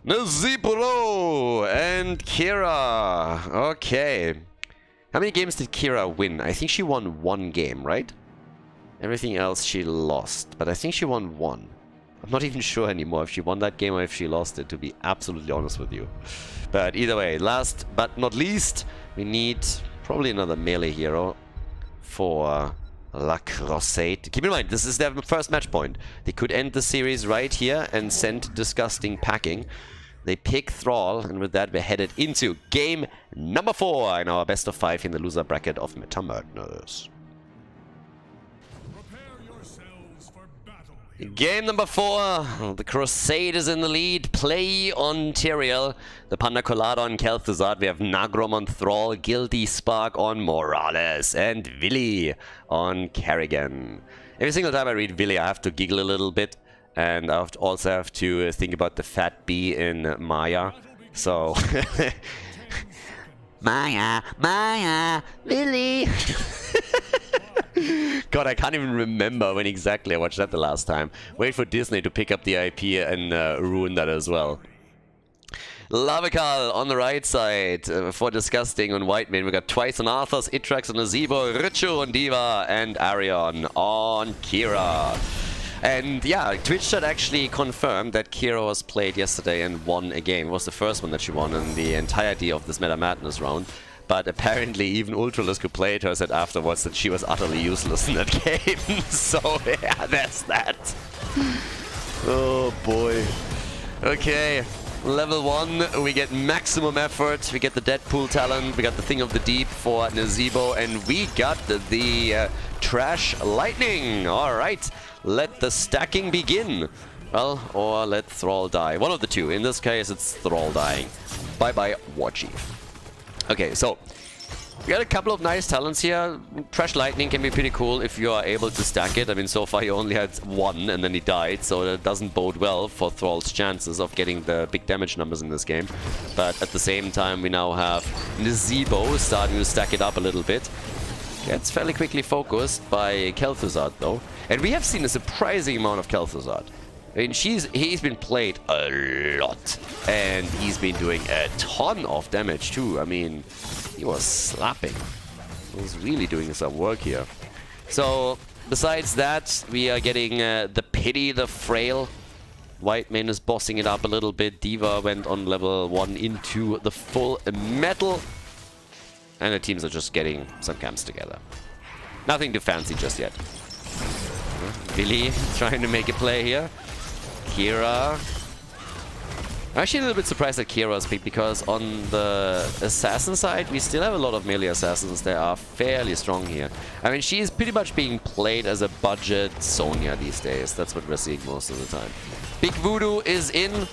Nazipuro and Kira. Okay. How many games did Kira win? I think she won 1 game, right? Everything else she lost, but I think she won 1. I'm not even sure anymore if she won that game or if she lost it, to be absolutely honest with you. But either way, last but not least, we need probably another melee hero for La Croissade. Keep in mind, this is their first match point. They could end the series right here and send Disgusting packing. They pick Thrall, and with that we're headed into game number 4 in our best of 5 in the loser bracket of Meta Madness. Game number 4, the Croissade is in the lead. Play on Tyrael, the Panda Colada on Kel'Thuzad. We have Nagrom on Thrall, Guilty Spark on Morales, and Willy on Kerrigan. Every single time I read Willy, I have to giggle a little bit, and I also have to think about the fat bee in Maya. So, Maya, Willy. God, I can't even remember when exactly I watched that the last time. Wait for Disney to pick up the IP and ruin that as well. Lavakal on the right side for Disgusting on Whitemane. We got twice on Arthur's, Itrax on Azebo, Richu on D.Va, and Arion on Kira. And yeah, Twitch chat actually confirmed that Kira was played yesterday and won a game. It was the first one that she won in the entirety of this Meta Madness round. But apparently even Ultralisk, who played her, said afterwards that she was utterly useless in that game. So yeah, that's that. Oh boy. Okay. Level 1, we get maximum effort, we get the Deadpool talent, we got the Thing of the Deep for Nazeebo, and we got the Trash Lightning. Alright, let the stacking begin. Well, or let Thrall die. One of the two. In this case, it's Thrall dying. Bye-bye, Warchief. Okay, so we got a couple of nice talents here. Trash Lightning can be pretty cool if you are able to stack it. I mean, so far he only had one and then he died, so that doesn't bode well for Thrall's chances of getting the big damage numbers in this game. But at the same time, we now have Nazeebo starting to stack it up a little bit. Gets fairly quickly focused by Kel'Thuzad, though. And we have seen a surprising amount of Kel'Thuzad. I mean, he's been played a lot, and he's been doing a ton of damage too. I mean, he was slapping. He was really doing some work here. So, besides that, we are getting the Pity, the Frail. Whitemane is bossing it up a little bit. D.Va went on level 1 into the full metal. And the teams are just getting some camps together. Nothing too fancy just yet. Billy trying to make a play here. Kira. I'm actually a little bit surprised that Kira is picked, because on the assassin side, we still have a lot of melee assassins that are fairly strong here. I mean, she is pretty much being played as a budget Sonya these days. That's what we're seeing most of the time. Big Voodoo is in.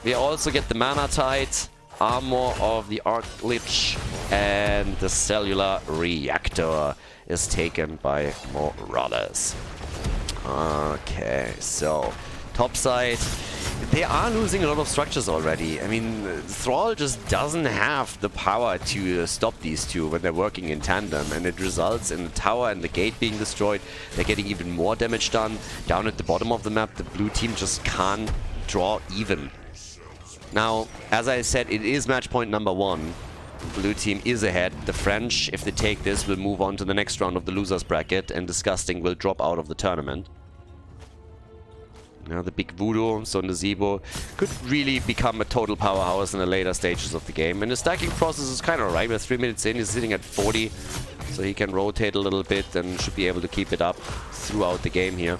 We also get the Mana Tide, Armor of the Archlich, and the Cellular Reactor is taken by Morales. Okay, so top side, they are losing a lot of structures already. I mean, Thrall just doesn't have the power to stop these two when they're working in tandem, and it results in the tower and the gate being destroyed. They're getting even more damage done. Down at the bottom of the map, the blue team just can't draw even. Now, as I said, it is match point number 1. The blue team is ahead. The French, if they take this, will move on to the next round of the losers bracket, and Disgusting will drop out of the tournament. Now the Big Voodoo, so Nazeebo, could really become a total powerhouse in the later stages of the game. And the stacking process is kind of right. We're 3 minutes in, he's sitting at 40, so he can rotate a little bit and should be able to keep it up throughout the game here.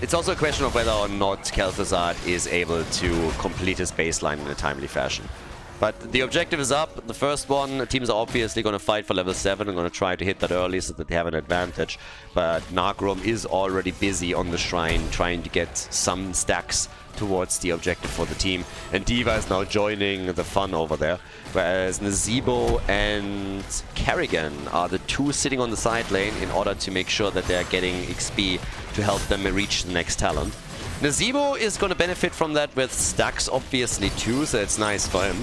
It's also a question of whether or not Kel'Thuzad is able to complete his baseline in a timely fashion. But the objective is up. The first one, teams are obviously going to fight for level 7 and going to try to hit that early so that they have an advantage. But Nagrom is already busy on the shrine trying to get some stacks towards the objective for the team. And D.Va is now joining the fun over there. Whereas Nazeebo and Kerrigan are the two sitting on the side lane in order to make sure that they're getting XP to help them reach the next talent. Nazeebo is going to benefit from that with stacks obviously too, so it's nice for him.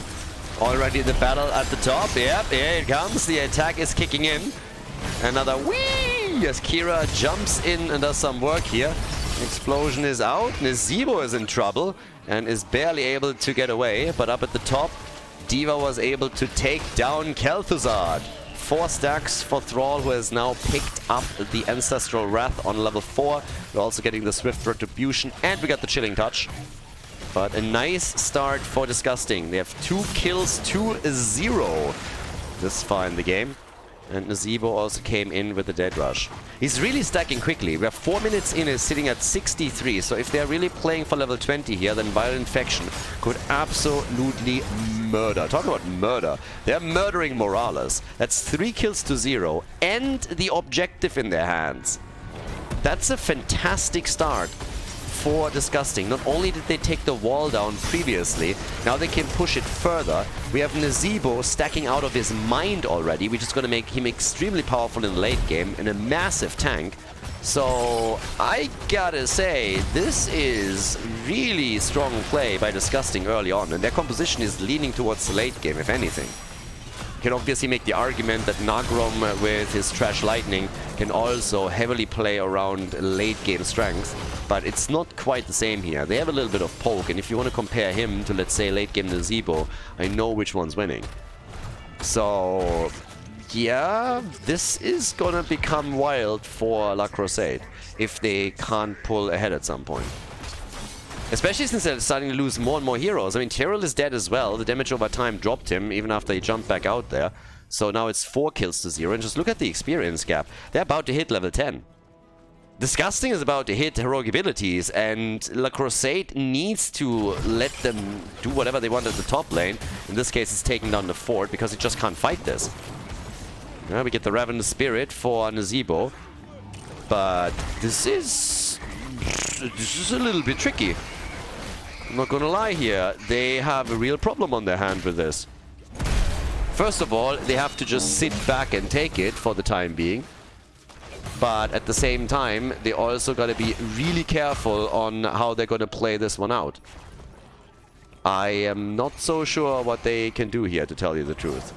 Already the battle at the top. Yep, here it comes. The attack is kicking in. Another whee as Kira jumps in and does some work here. Explosion is out. Nazeebo is in trouble and is barely able to get away. But up at the top, D.Va was able to take down Kel'Thuzad. 4 stacks for Thrall, who has now picked up the Ancestral Wrath on level 4. We're also getting the Swift Retribution, and we got the Chilling Touch. But a nice start for Disgusting. They have 2 kills to 0 this far in the game. And Nazeebo also came in with the Dead Rush. He's really stacking quickly. We're 4 minutes in, is sitting at 63. So if they're really playing for level 20 here, then Violent Infection could absolutely murder. Talk about murder. They're murdering Morales. That's 3 kills to 0 and the objective in their hands. That's a fantastic start for Disgusting. Not only did they take the wall down previously, now they can push it further. We have Nazeebo stacking out of his mind already, which is going to make him extremely powerful in the late game and a massive tank. So I gotta say, this is really strong play by Disgusting early on, and their composition is leaning towards the late game, if anything. You can obviously make the argument that Nagrom with his Trash Lightning can also heavily play around late game strength, but it's not quite the same here. They have a little bit of poke, and if you want to compare him to, let's say, late game Nazeebo, I know which one's winning. So yeah, this is gonna become wild for La Croissade if they can't pull ahead at some point. Especially since they're starting to lose more and more heroes. I mean, Yrel is dead as well. The damage over time dropped him, even after he jumped back out there. So now it's 4 kills to 0. And just look at the experience gap. They're about to hit level 10. Disgusting is about to hit heroic abilities, and La Croissade needs to let them do whatever they want at the top lane. In this case, it's taking down the fort, because it just can't fight this. We get the Ravenous Spirit for Nazeebo. But this is a little bit tricky. I'm not gonna lie here. They have a real problem on their hand with this. First of all, they have to just sit back and take it for the time being. But at the same time, they also gotta be really careful on how they're gonna play this one out. I am not so sure what they can do here, to tell you the truth.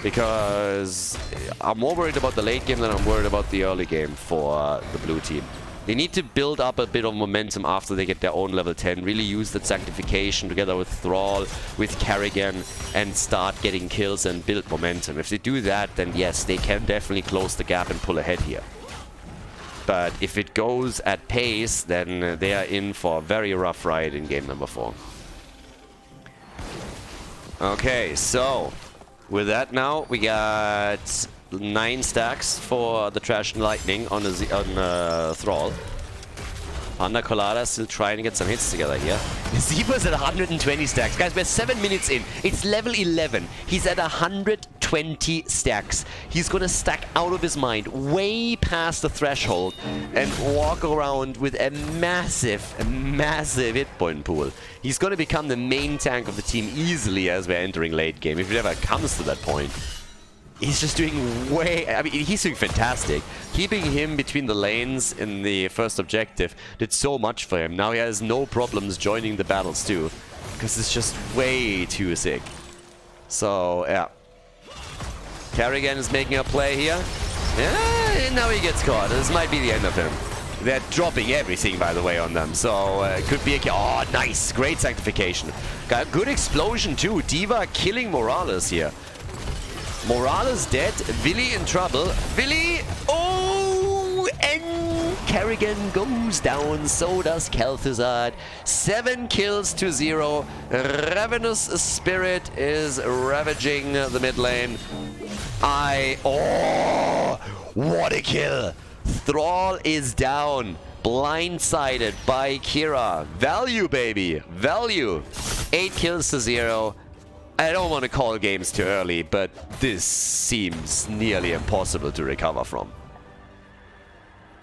Because I'm more worried about the late game than I'm worried about the early game for the blue team. They need to build up a bit of momentum after they get their own level 10. Really use that sanctification together with Thrall, with Kerrigan, and start getting kills and build momentum. If they do that, then yes, they can definitely close the gap and pull ahead here. But if it goes at pace, then they are in for a very rough ride in game number 4. Okay, so with that now, we got 9 stacks for the Trash and Lightning on Thrall. Under Colada still trying to get some hits together here. Zeba's at 120 stacks. Guys, we're 7 minutes in. It's level 11. He's at 120 stacks. He's gonna stack out of his mind, way past the threshold, and walk around with a massive hit point pool. He's gonna become the main tank of the team easily as we're entering late game, if it ever comes to that point. He's just doing way... I mean, he's doing fantastic. Keeping him between the lanes in the first objective did so much for him. Now he has no problems joining the battles too, because it's just way too sick. So, yeah. Kerrigan is making a play here. Yeah, now he gets caught. This might be the end of him. They're dropping everything, by the way, on them. So, it could be a... Oh, nice. Great sanctification. Got a good explosion too. D.Va killing Morales here. Morales dead, Willy in trouble. Willy, oh, and Kerrigan goes down, so does Kel'Thuzad. 7 kills to 0. Ravenous Spirit is ravaging the mid lane. Oh, what a kill. Thrall is down, blindsided by Kira. Value, baby, value. 8 kills to 0. I don't want to call games too early, but this seems nearly impossible to recover from.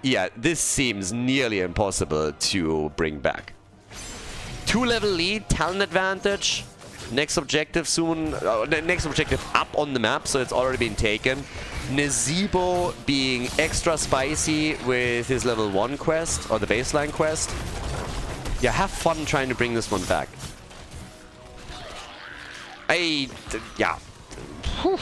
Yeah, this seems nearly impossible to bring back. 2-level lead, talent advantage. Next objective soon, next objective up on the map, so it's already been taken. Nazeebo being extra spicy with his level 1 quest, or the baseline quest. Yeah, have fun trying to bring this one back. Yeah. Whew.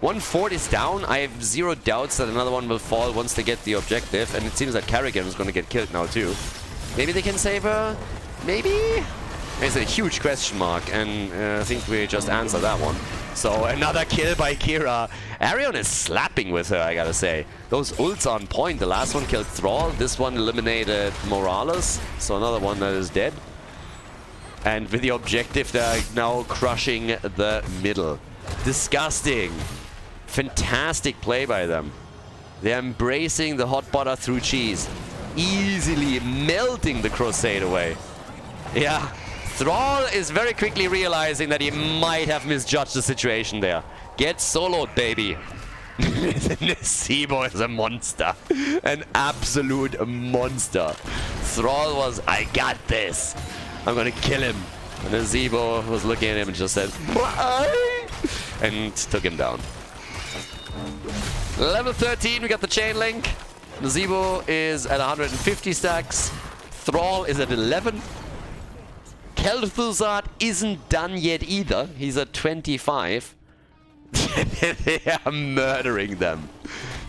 1 fort is down. I have 0 doubts that another one will fall once they get the objective. And it seems that Kerrigan is going to get killed now too. Maybe they can save her? Maybe? It's a huge question mark. And I think we just answered that one. So another kill by Kira. Arion is slapping with her, I gotta say. Those ults on point. The last one killed Thrall. This one eliminated Morales. So another one that is dead. And with the objective, they're now crushing the middle. Disgusting. Fantastic play by them. They're embracing the hot butter through cheese. Easily melting the Croissade away. Yeah. Thrall is very quickly realizing that he might have misjudged the situation there. Get soloed, baby. Nazeebo is a monster. An absolute monster. Thrall was, I got this. I'm gonna kill him. And Nazeebo was looking at him and just said, why? And took him down. Level 13, we got the chain link. Nazeebo is at 150 stacks. Thrall is at 11. Kel'Thuzad isn't done yet either. He's at 25. They are murdering them.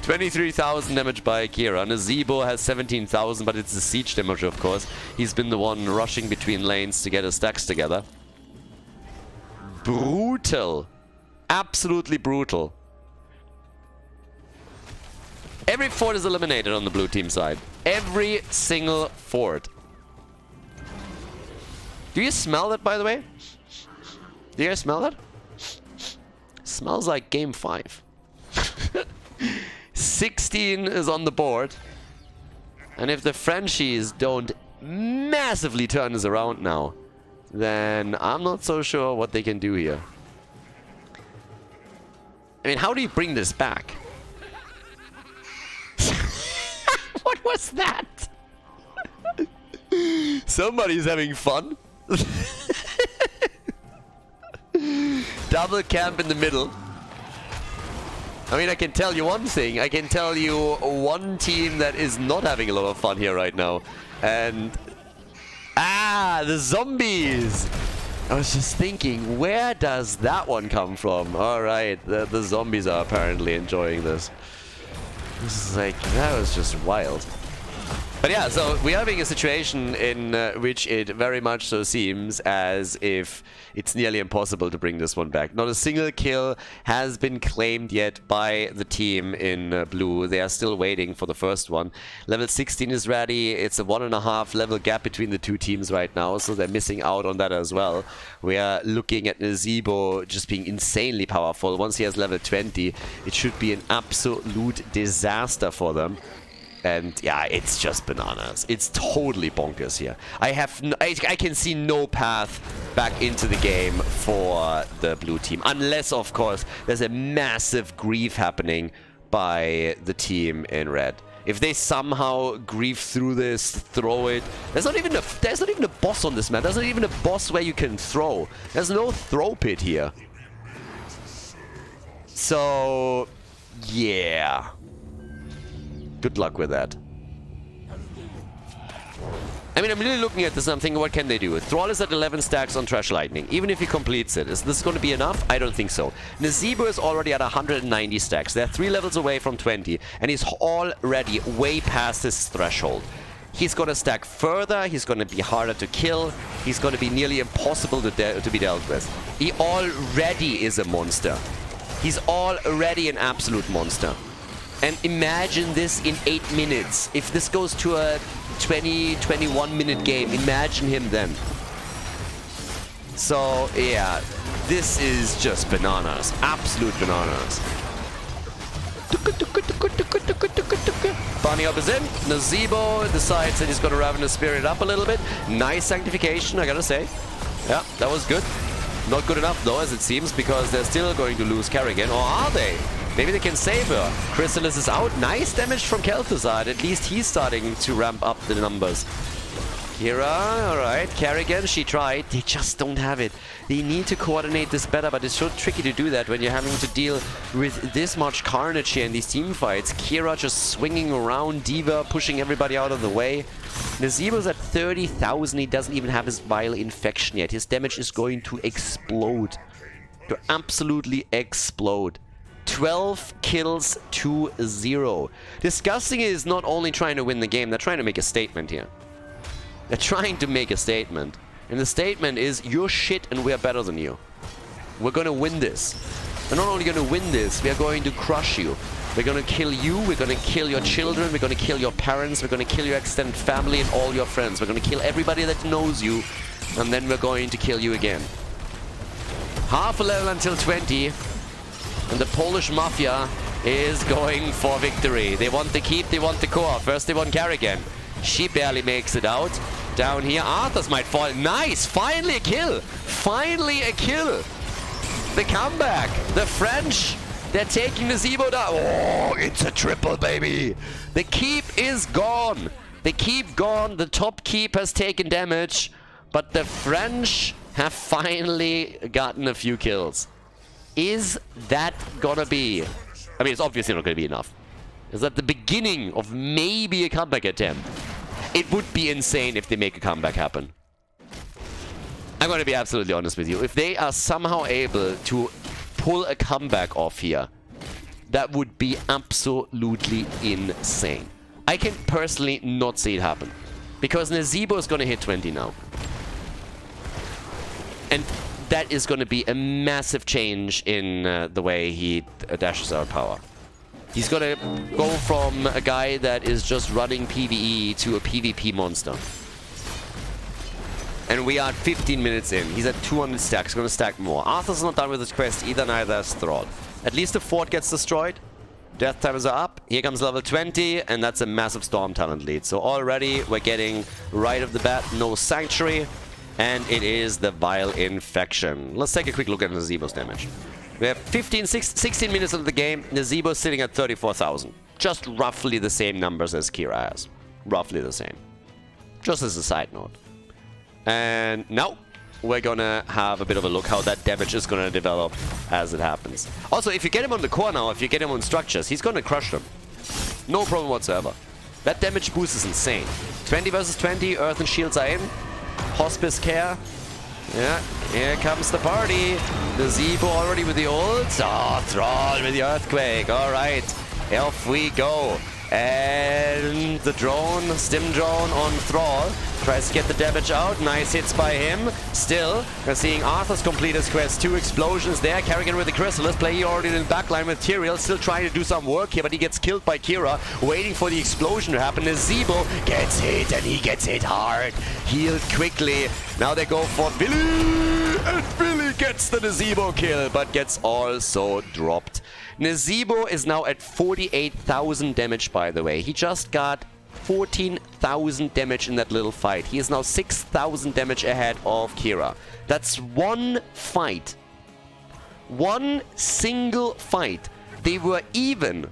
23,000 damage by Kira. Nazeebo has 17,000, but it's the siege damage, of course. He's been the one rushing between lanes to get his stacks together. Brutal. Absolutely brutal. Every fort is eliminated on the blue team side. Every single fort. Do you smell that, by the way? Do you guys smell that? Smells like game 5. 16 is on the board. And if the Frenchies don't massively turn this around now, then I'm not so sure what they can do here. I mean, how do you bring this back? What was that? Somebody's having fun. Double camp in the middle. I mean, I can tell you one thing. I can tell you one team that is not having a lot of fun here right now. And... ah, the zombies! I was just thinking, where does that one come from? Alright, the zombies are apparently enjoying this. This is like, that was just wild. But yeah, so we're having a situation in which it very much so seems as if it's nearly impossible to bring this one back. Not a single kill has been claimed yet by the team in blue. They are still waiting for the first one. Level 16 is ready. It's a 1.5 level gap between the two teams right now, so they're missing out on that as well. We are looking at Nezebo just being insanely powerful. Once he has level 20, it should be an absolute disaster for them. And yeah, it's just bananas. It's totally bonkers here. I can see no path back into the game for the blue team. Unless, of course, there's a massive grief happening by the team in red. If they somehow grief through this, throw it. There's not even a boss on this map. There's not even a boss where you can throw. There's no throw pit here. So, yeah. Good luck with that. I mean, I'm really looking at this and I'm thinking, what can they do? Thrall is at 11 stacks on Trash Lightning. Even if he completes it, is this going to be enough? I don't think so. Nezebo is already at 190 stacks. They're 3 levels away from 20. And he's already way past his threshold. He's going to stack further. He's going to be harder to kill. He's going to be nearly impossible to be dealt with. He already is a monster. He's already an absolute monster. And imagine this in 8 minutes. If this goes to a 20-21 minute game, imagine him then. So, yeah, this is just bananas. Absolute bananas. Bunny up is in. Nezebo decides that he's going to Ravenous Spirit up a little bit. Nice sanctification, I gotta say. Yeah, that was good. Not good enough, though, as it seems, because they're still going to lose Kerrigan. Or are they? Maybe they can save her. Chrysalis is out. Nice damage from Kel'Thuzad. At least he's starting to ramp up the numbers. Kira, alright. Kerrigan, she tried. They just don't have it. They need to coordinate this better, but it's so tricky to do that when you're having to deal with this much carnage here in these team fights. Kira just swinging around. D.Va pushing everybody out of the way. Nezebo's at 30,000. He doesn't even have his Vile Infection yet. His damage is going to explode. To absolutely explode. 12 kills to 0. Disgusting is not only trying to win the game, they're trying to make a statement here. They're trying to make a statement. And the statement is, you're shit and we're better than you. We're gonna win this. We're not only gonna win this, we're going to crush you. We're gonna kill you, we're gonna kill your children, we're gonna kill your parents, we're gonna kill your extended family and all your friends. We're gonna kill everybody that knows you, and then we're going to kill you again. Half a level until 20. And the Polish Mafia is going for victory. They want the keep, they want the core. First they want Kerrigan. She barely makes it out. Down here, Arthas might fall. Nice! Finally a kill! Finally a kill! The comeback! The French! They're taking the Nezebo down. Oh, it's a triple, baby! The keep is gone! The keep gone, the top keep has taken damage. But the French have finally gotten a few kills. Is that gonna be... I mean, it's obviously not gonna be enough. Is that the beginning of maybe a comeback attempt? It would be insane if they make a comeback happen. I'm gonna be absolutely honest with you. If they are somehow able to pull a comeback off here, that would be absolutely insane. I can personally not see it happen. Because Nezebo is gonna hit 20 now. And that is going to be a massive change in the way he dashes out power. He's gonna go from a guy that is just running PvE to a PvP monster. And we are 15 minutes in. He's at 200 stacks. Gonna stack more. Arthur's not done with his quest either, neither is Thrall. At least the fort gets destroyed. Death timers are up. Here comes level 20, and that's a massive Storm talent lead. So already we're getting right off the bat no Sanctuary, and it is the Vile Infection. Let's take a quick look at Nazeebo's damage. We have 16 minutes of the game. Nazeebo's sitting at 34,000. Just roughly the same numbers as Kira has. Roughly the same. Just as a side note. And now we're gonna have a bit of a look how that damage is gonna develop as it happens. Also, if you get him on the core now, if you get him on structures, he's gonna crush them. No problem whatsoever. That damage boost is insane. 20 versus 20, Earth and Shields are in. Hospice care. Yeah, here comes the party. Nazeebo already with the ult. Oh, Thrall with the Earthquake. Alright, off we go. And the drone, stim drone on Thrall. Tries to get the damage out. Nice hits by him. Still, we're seeing Arthur's complete his quest. 2 explosions there. Kerrigan with the Chrysalis. Play already in the backline with Yrel. Still trying to do some work here, but he gets killed by Kira. Waiting for the explosion to happen. Nazeebo gets hit, and he gets hit hard. Healed quickly. Now they go for Billy. And Billy gets the Nazeebo kill, but gets also dropped. Nazeebo is now at 48,000 damage, by the way. He just got 14,000 damage in that little fight. He is now 6,000 damage ahead of Kira. That's one fight. One single fight. They were even.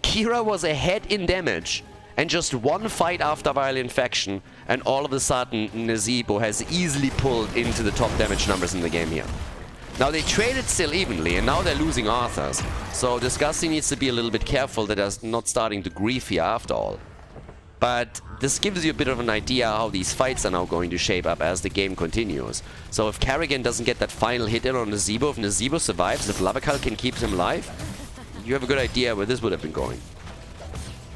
Kira was ahead in damage. And just one fight after Vile Infection, and all of a sudden Nazeebo has easily pulled into the top damage numbers in the game here. Now they traded still evenly, and now they're losing Arthurs. So Disgusting needs to be a little bit careful that they're not starting to grief here after all. But this gives you a bit of an idea how these fights are now going to shape up as the game continues. So if Kerrigan doesn't get that final hit in on Nazeebo, if Nazeebo survives, if Lavakal can keep him alive, you have a good idea where this would have been going.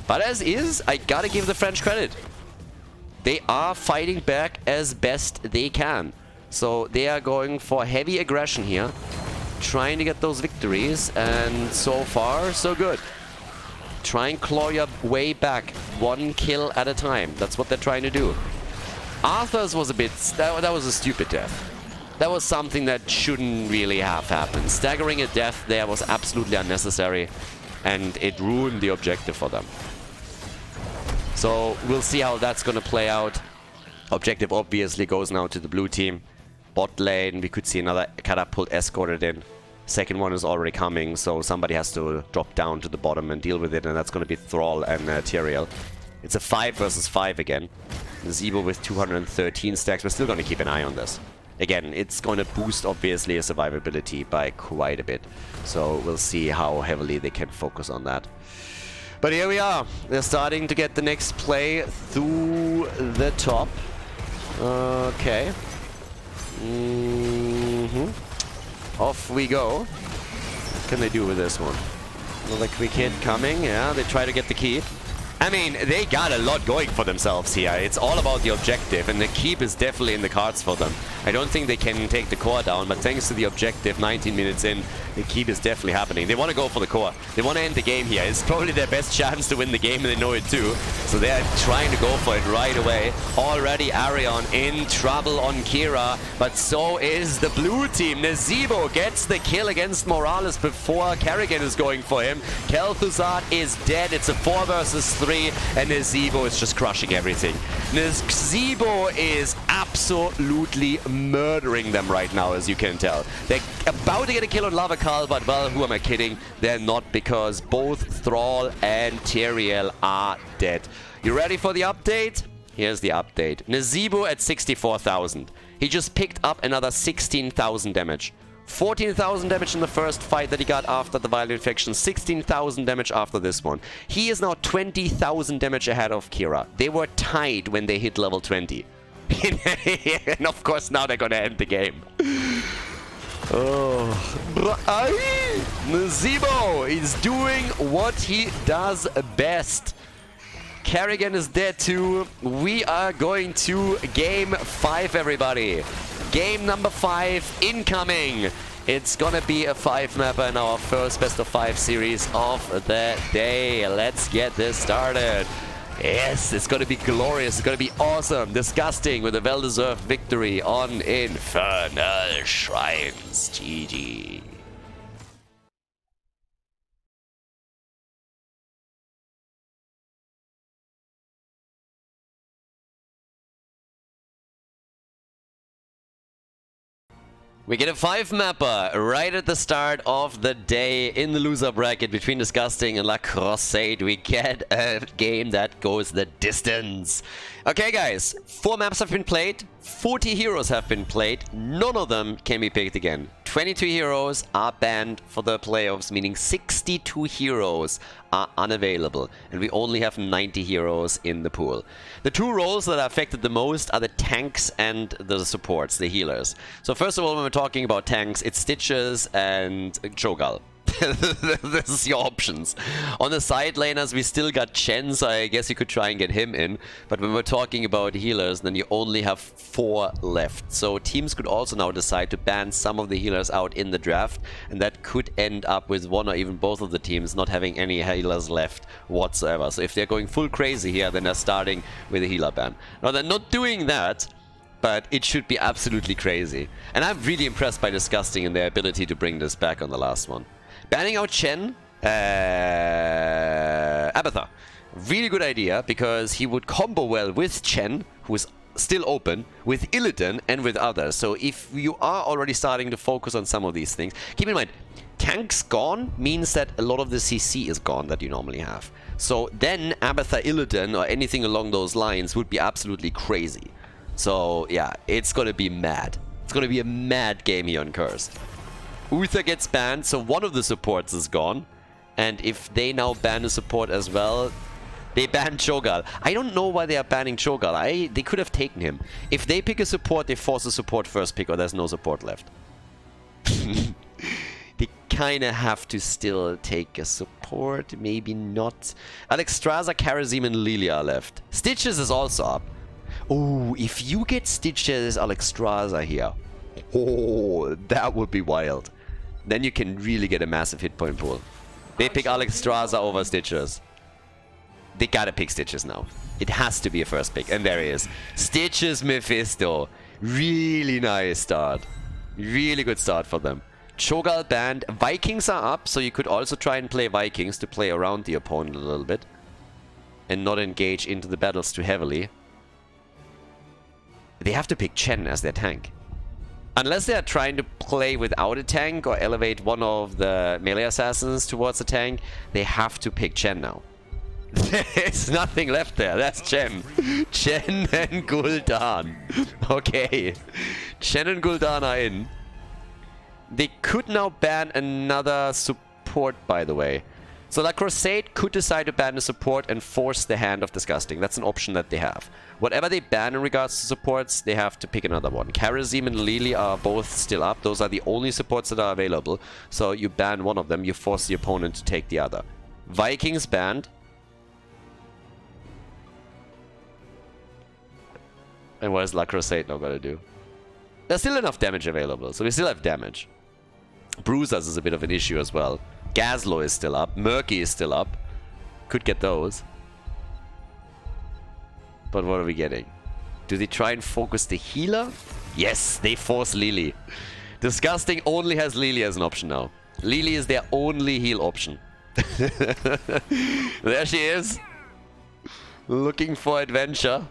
But as is, I gotta give the French credit. They are fighting back as best they can. So they are going for heavy aggression here, trying to get those victories, and so far, so good. Try and claw your way back, one kill at a time. That's what they're trying to do. Arthur's was a bit... That was a stupid death. That was something that shouldn't really have happened. Staggering a death there was absolutely unnecessary, and it ruined the objective for them. So we'll see how that's going to play out. Objective obviously goes now to the blue team. Bot lane, we could see another catapult escorted in. Second one is already coming, so somebody has to drop down to the bottom and deal with it, and that's going to be Thrall and Yrel. It's a 5 versus 5 again. Nazeebo with 213 stacks. We're still going to keep an eye on this. Again, it's going to boost, obviously, his survivability by quite a bit. So we'll see how heavily they can focus on that. But here we are. They're starting to get the next play through the top. Okay. Off we go. What can they do with this one? Another quick hit coming. Yeah, they try to get the keep. I mean, they got a lot going for themselves here. It's all about the objective, and the keep is definitely in the cards for them. I don't think they can take the core down, but thanks to the objective, 19 minutes in, the keep is definitely happening. They want to go for the core. They want to end the game here. It's probably their best chance to win the game, and they know it too. So they're trying to go for it right away. Already Arion in trouble on Kira, but so is the blue team. Nazeebo gets the kill against Morales before Kerrigan is going for him. Kel'Thuzad is dead. It's a 4 versus 3. And Nazeebo is just crushing everything. Nazeebo is absolutely murdering them right now, as you can tell. They're about to get a kill on Lavakal, but well, who am I kidding? They're not, because both Thrall and Yrel are dead. You ready for the update? Here's the update. Nazeebo at 64,000. He just picked up another 16,000 damage. 14,000 damage in the first fight that he got after the Vile Infection, 16,000 damage after this one. He is now 20,000 damage ahead of Kira. They were tied when they hit level 20. And of course now they're gonna end the game. Oh, Nazeebo is doing what he does best. Kerrigan is dead too. We are going to game 5, everybody. Game number 5 incoming. It's gonna be a 5-mapper in our first best of 5 series of the day. Let's get this started. Yes, it's gonna be glorious. It's gonna be awesome. Disgusting with a well-deserved victory on Infernal Shrines. GG. We get a 5-mapper right at the start of the day in the loser bracket between Disgusting and La Croissade. We get a game that goes the distance. Okay, guys, 4 maps have been played, 40 heroes have been played, none of them can be picked again. 22 heroes are banned for the playoffs, meaning 62 heroes are unavailable, and we only have 90 heroes in the pool. The 2 roles that are affected the most are the tanks and the supports, the healers. So first of all, when we're talking about tanks, it's Stitches and Cho'Gall. This is your options. On the side laners, we still got Chen, so I guess you could try and get him in. But when we're talking about healers, then you only have 4 left. So teams could also now decide to ban some of the healers out in the draft, and that could end up with one or even both of the teams not having any healers left whatsoever. So if they're going full crazy here, then they're starting with a healer ban. Now they're not doing that, but it should be absolutely crazy. And I'm really impressed by Disgusting and their ability to bring this back on the last one. Banning out Chen, Abathur. Really good idea, because he would combo well with Chen, who is still open, with Illidan and with others. So if you are already starting to focus on some of these things, keep in mind, tanks gone means that a lot of the CC is gone that you normally have. So then Abathur, Illidan, or anything along those lines would be absolutely crazy. So yeah, it's gonna be mad. It's gonna be a mad game here on Cursed. Uther gets banned, so one of the supports is gone. And if they now ban a support as well, they ban Cho'Gall. I don't know why they are banning Cho'Gall. They could have taken him. If they pick a support, they force a support first pick, or there's no support left. They kind of have to still take a support, maybe not. Alexstrasza, Karazim, and Lilia are left. Stitches is also up. Oh, if you get Stitches, Alexstrasza here, oh, that would be wild. Then you can really get a massive hit point pool. They pick Alexstrasza over Stitches. They gotta pick Stitches now. It has to be a first pick. And there he is. Stitches Mephisto. Really nice start. Really good start for them. Cho'Gall banned. Vikings are up, so you could also try and play Vikings to play around the opponent a little bit. And not engage into the battles too heavily. They have to pick Chen as their tank. Unless they are trying to play without a tank or elevate one of the melee assassins towards a tank, they have to pick Chen now. There's nothing left there. That's Chen. Chen and Gul'dan. Okay. Chen and Gul'dan are in. They could now ban another support, by the way. So La Croissade could decide to ban a support and force the hand of Disgusting. That's an option that they have. Whatever they ban in regards to supports, they have to pick another one. Karazim and Lili are both still up. Those are the only supports that are available. So you ban one of them, you force the opponent to take the other. Vikings banned. And what is La Croissade now gonna do? There's still enough damage available, so we still have damage. Bruisers is a bit of an issue as well. Gazlo is still up. Murky is still up. Could get those. But what are we getting? Do they try and focus the healer? Yes, they force Lili. Disgusting only has Lili as an option now. Lili is their only heal option. There she is. Looking for adventure.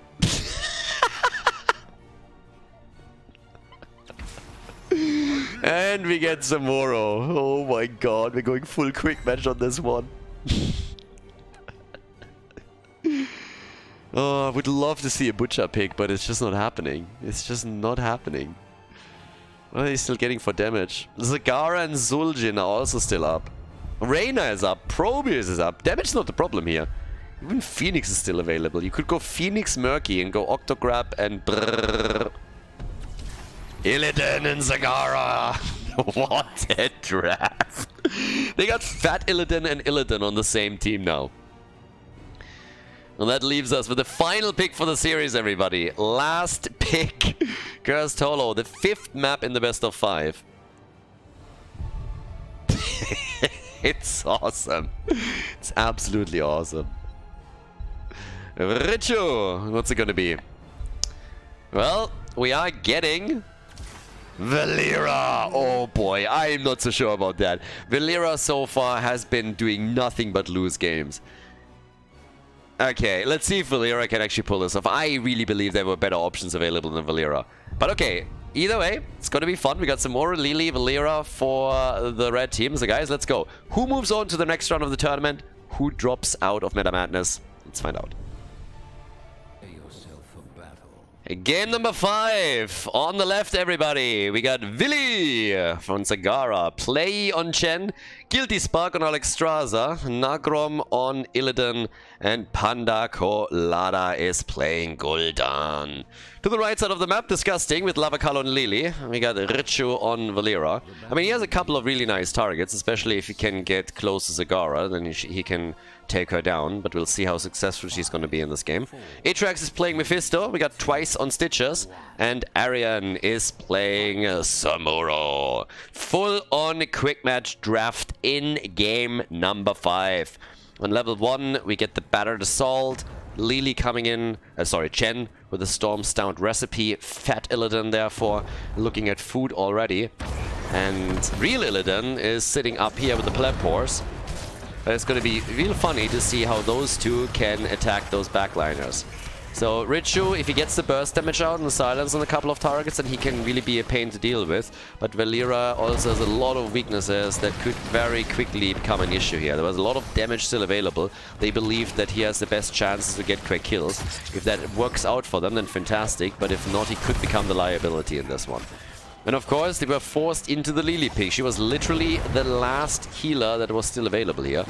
And we get Zamoro. Oh my god, we're going full quick match on this one. Oh, I would love to see a Butcher pick, but it's just not happening. It's just not happening. What are they still getting for damage? Zagara and Zul'jin are also still up. Reyna is up. Probius is up. Damage is not the problem here. Even Phoenix is still available. You could go Phoenix Murky and go Octograb and brrrr. Illidan and Zagara. What a draft. They got Fat Illidan and Illidan on the same team now. And that leaves us with the final pick for the series, everybody. Last pick. Cursed Hollow, the 5th map in the best of 5. It's awesome. It's absolutely awesome. Richu, what's it gonna be? Well, we are getting Valeera. Oh boy, I'm not so sure about that. Valeera so far has been doing nothing but lose games. Okay, let's see if Valeera can actually pull this off. I really believe there were better options available than Valeera. But okay, either way, it's gonna be fun. We got some more Lily, Valeera for the red team. So guys, let's go. Who moves on to the next round of the tournament? Who drops out of Meta Madness? Let's find out. Game number 5. On the left, everybody. We got Vili from Zagara. Play on Chen. Guilty Spark on Alexstrasza. Nagrom on Illidan. And Panda Colada is playing Gul'dan. To the right side of the map, disgusting, with Lavakal on Lily. We got Richu on Valeera. I mean, he has a couple of really nice targets, especially if he can get close to Zagara, then he can take her down, but we'll see how successful she's going to be in this game. Atrax is playing Mephisto. We got Twice on Stitches. And Arian is playing Samuro. Full on quick match draft in game number 5. On level 1, we get the Battered Assault. Lily coming in, Chen with a Storm Stout recipe. Fat Illidan, therefore, looking at food already. And real Illidan is sitting up here with the Pleb Horse. It's going to be real funny to see how those two can attack those backliners. So Richu, if he gets the burst damage out and the silence on a couple of targets, then he can really be a pain to deal with. But Valeera also has a lot of weaknesses that could very quickly become an issue here. There was a lot of damage still available. They believe that he has the best chances to get quick kills. If that works out for them, then fantastic. But if not, he could become the liability in this one. And of course, they were forced into the Lily pick. She was literally the last healer that was still available here.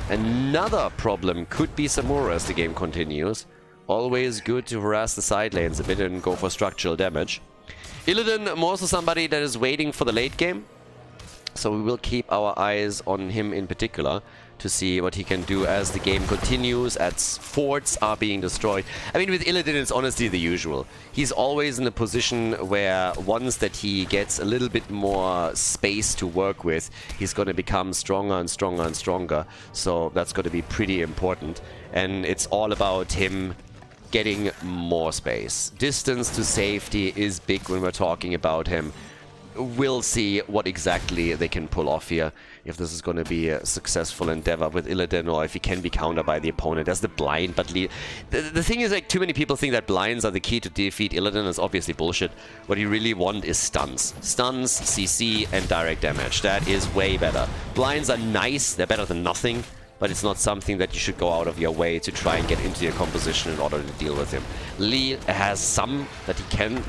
Another problem could be Samuro as the game continues. Always good to harass the side lanes a bit and go for structural damage. Illidan, more so somebody that is waiting for the late game. So we will keep our eyes on him in particular to see what he can do as the game continues, as forts are being destroyed. I mean, with Illidan, it's honestly the usual. He's always in a position where once that he gets a little bit more space to work with, he's going to become stronger and stronger and stronger. So that's going to be pretty important. And it's all about him getting more space. Distance to safety is big when we're talking about him. We'll see what exactly they can pull off here. If this is going to be a successful endeavor with Illidan, or if he can be countered by the opponent. There's the blind, but the thing is, like, too many people think that blinds are the key to defeat Illidan. Is obviously bullshit. What you really want is stuns. Stuns, CC, and direct damage. That is way better. Blinds are nice. They're better than nothing. But it's not something that you should go out of your way to try and get into your composition in order to deal with him. Li has some that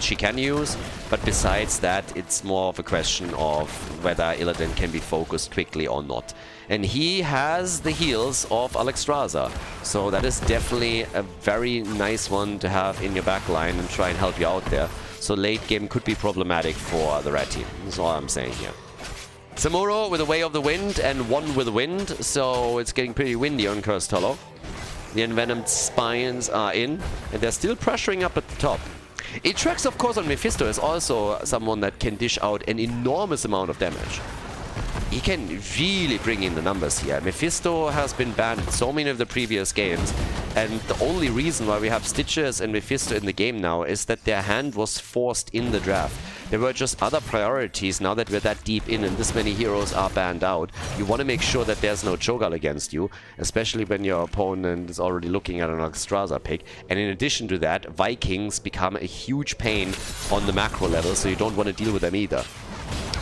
she can use, but besides that, it's more of a question of whether Illidan can be focused quickly or not. And he has the heals of Alexstrasza, so that is definitely a very nice one to have in your backline and try and help you out there. So late game could be problematic for the red team. That's all I'm saying here. Samuro with a Way of the Wind and one with wind, so it's getting pretty windy on Cursed Hollow. The Envenomed Spines are in, and they're still pressuring up at the top. Atrax, of course, on Mephisto is also someone that can dish out an enormous amount of damage. He can really bring in the numbers here. Mephisto has been banned in so many of the previous games, and the only reason why we have Stitches and Mephisto in the game now is that their hand was forced in the draft. There were just other priorities now that we're that deep in and this many heroes are banned out. You want to make sure that there's no Cho'Gall against you, especially when your opponent is already looking at an Alexstrasza pick. And in addition to that, Vikings become a huge pain on the macro level, so you don't want to deal with them either.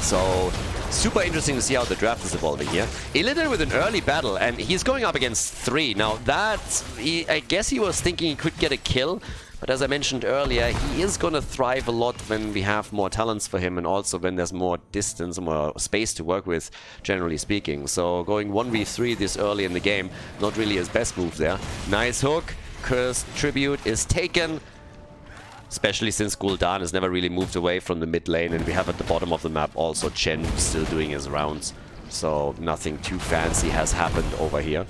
So, super interesting to see how the draft is evolving here. Illidan with an early battle, and he's going up against 3. Now, I guess he was thinking he could get a kill. But as I mentioned earlier, he is going to thrive a lot when we have more talents for him and also when there's more distance, more space to work with, generally speaking. So going 1v3 this early in the game, not really his best move there. Nice hook. Cursed Tribute is taken, especially since Gul'dan has never really moved away from the mid lane, and we have at the bottom of the map also Chen still doing his rounds. So nothing too fancy has happened over here.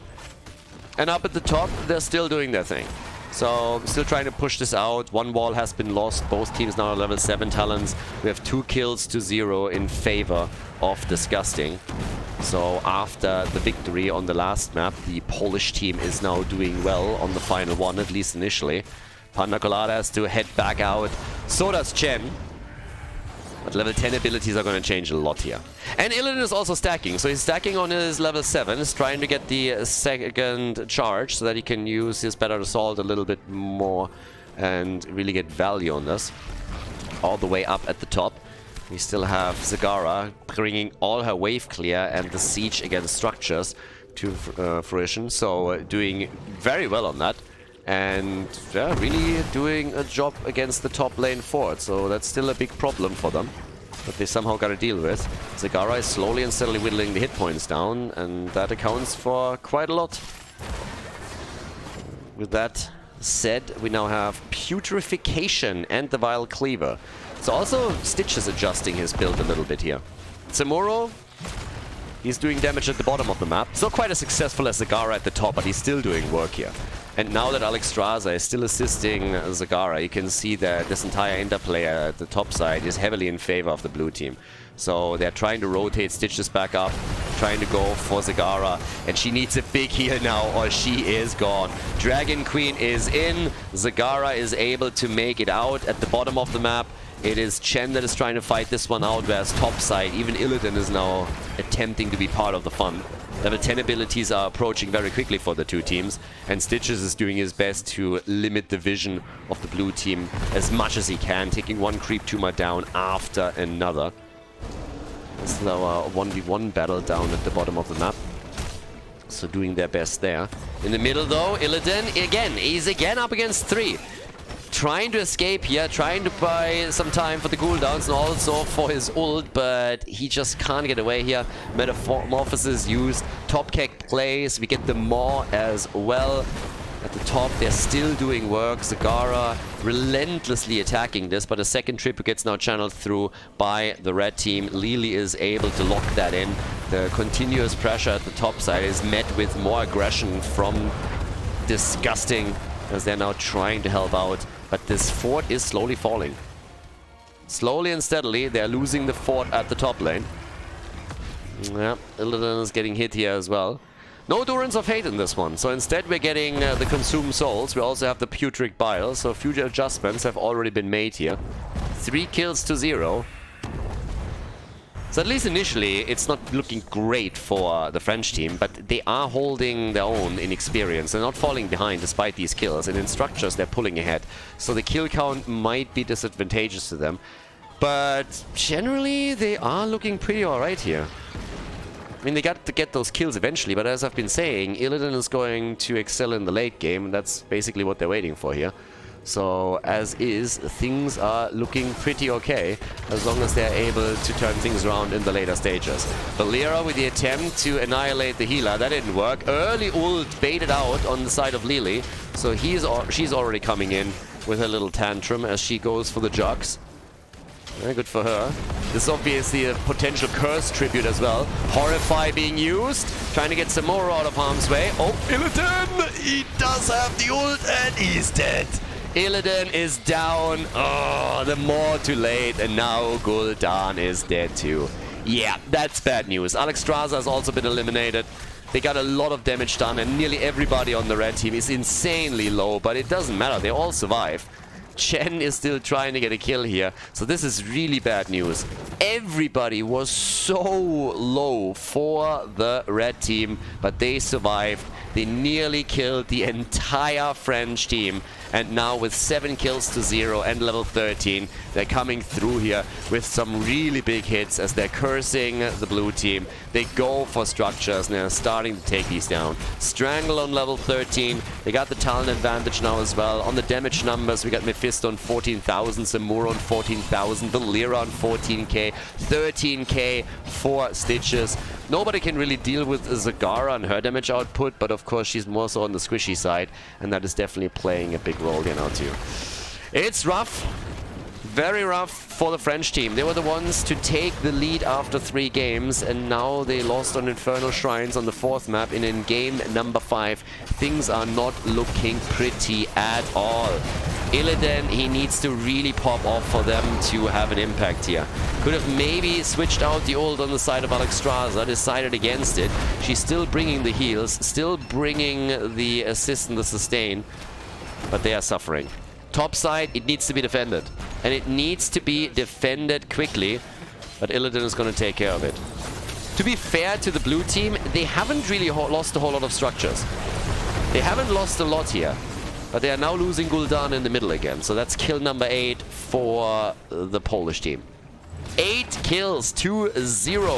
And up at the top, they're still doing their thing. So still trying to push this out. One wall has been lost. Both teams now are level 7 talents. We have 2 kills to 0 in favor of Disgusting. So after the victory on the last map, the Polish team is now doing well on the final one, at least initially. Panda Colada has to head back out. So does Chen. But level 10 abilities are going to change a lot here. And Illidan is also stacking. So he's stacking on his level 7. He's trying to get the second charge so that he can use his Better Assault a little bit more and really get value on this. All the way up at the top. We still have Zagara bringing all her wave clear and the siege against structures to fruition. So doing very well on that. And yeah, really doing a job against the top lane fort. So that's still a big problem for them that they somehow got to deal with. Zagara is slowly and steadily whittling the hit points down, and that accounts for quite a lot. With that said, we now have Putrefaction and the Vile Cleaver. So also Stitch is adjusting his build a little bit here. Samuro, he's doing damage at the bottom of the map. It's not quite as successful as Zagara at the top, but he's still doing work here. And now that Alexstrasza is still assisting Zagara, you can see that this entire interplay at the top side is heavily in favor of the blue team. So they're trying to rotate Stitches back up, trying to go for Zagara, and she needs a big heal now or she is gone. Dragon Queen is in, Zagara is able to make it out at the bottom of the map. It is Chen that is trying to fight this one out, whereas top side, even Illidan is now attempting to be part of the fun. Level 10 abilities are approaching very quickly for the two teams, and Stitches is doing his best to limit the vision of the blue team as much as he can, taking one creep tumor down after another. This is our 1v1 battle down at the bottom of the map. So doing their best there. In the middle though, Illidan again, he's again up against 3. Trying to escape here, trying to buy some time for the cooldowns and also for his ult, but he just can't get away here. Metamorphosis used, top kick plays, we get the Maw as well. At the top, they're still doing work. Zagara relentlessly attacking this, but a second trip gets now channeled through by the red team. Lili is able to lock that in. The continuous pressure at the top side is met with more aggression from Disgusting, as they're now trying to help out. But this fort is slowly falling. Slowly and steadily, they're losing the fort at the top lane. Yeah, Illidan is getting hit here as well. No Durance of Hate in this one, so instead we're getting the Consumed Souls. We also have the Putric Bile, so future adjustments have already been made here. 3 kills to 0. So at least initially, it's not looking great for the French team, but they are holding their own in experience. They're not falling behind despite these kills, and in structures they're pulling ahead. So the kill count might be disadvantageous to them. But generally, they are looking pretty alright here. I mean, they got to get those kills eventually, but as I've been saying, Illidan is going to excel in the late game, and that's basically what they're waiting for here. So, as is, things are looking pretty okay, as long as they're able to turn things around in the later stages. Valeera with the attempt to annihilate the healer, that didn't work. Early ult baited out on the side of Lili, so she's already coming in with her little tantrum as she goes for the jugs. Very good for her. This is obviously a potential curse tribute as well. Horrify being used, trying to get some more out of harm's way. Oh, Illidan! He does have the ult and he's dead. Illidan is down. Oh, the more too late, and now Gul'dan is dead too. Yeah, that's bad news. Alexstrasza has also been eliminated. They got a lot of damage done, and nearly everybody on the red team is insanely low, but it doesn't matter. They all survive. Chen is still trying to get a kill here, so this is really bad news. Everybody was so low for the red team, but they survived. They nearly killed the entire French team, and now with 7 kills to 0 and level 13, they're coming through here with some really big hits as they're cursing the blue team. They go for structures and they're starting to take these down. Strangle on level 13, they got the talent advantage now as well. On the damage numbers, we got Mephisto on 14,000, Samuro on 14,000, Valeera on 14k, 13k for Stitches. Nobody can really deal with Zagara and her damage output, but of course she's more so on the squishy side, and that is definitely playing a big role here now too. It's rough, Very rough for the French team. They were the ones to take the lead after 3 games, and now they lost on Infernal Shrines on the 4th map. And in game number 5, things are not looking pretty at all. Illidan, he needs to really pop off for them to have an impact here. Could have maybe switched out the ult on the side of Alexstrasza, decided against it. She's still bringing the heals, still bringing the assist and the sustain, but they are suffering. Top side, it needs to be defended. And it needs to be defended quickly, but Illidan is going to take care of it. To be fair to the blue team, they haven't really lost a whole lot of structures. They haven't lost a lot here. But they are now losing Gul'dan in the middle again. So that's kill number 8 for the Polish team. 8 kills to 0.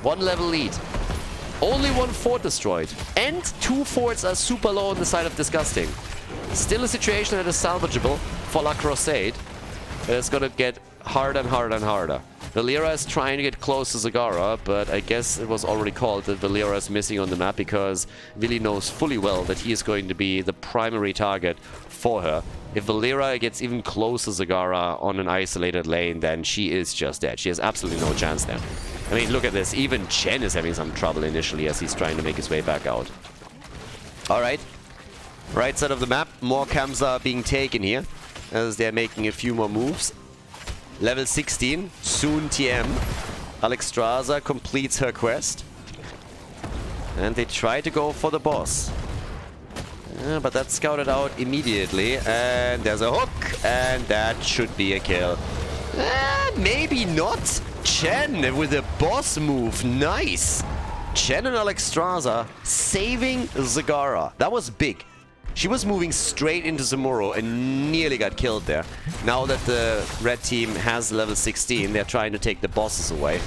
1 level lead. Only 1 fort destroyed. And 2 forts are super low on the side of Disgusting. Still a situation that is salvageable for La Croissade. But it's going to get harder and harder and harder. Valla is trying to get close to Zagara, but I guess it was already called that Valla is missing on the map because Willi knows fully well that he is going to be the primary target for her. If Valla gets even close to Zagara on an isolated lane, then she is just dead. She has absolutely no chance there. I mean, look at this. Even Chen is having some trouble initially as he's trying to make his way back out. Alright. Right side of the map. More camps are being taken here as they're making a few more moves. Level 16, soon TM. Alexstrasza completes her quest. And they try to go for the boss. But that's scouted out immediately. And there's a hook. And that should be a kill. Maybe not. Chen with a boss move. Nice. Chen and Alexstrasza saving Zagara. That was big. She was moving straight into Zamuro and nearly got killed there. Now that the red team has level 16, they're trying to take the bosses away.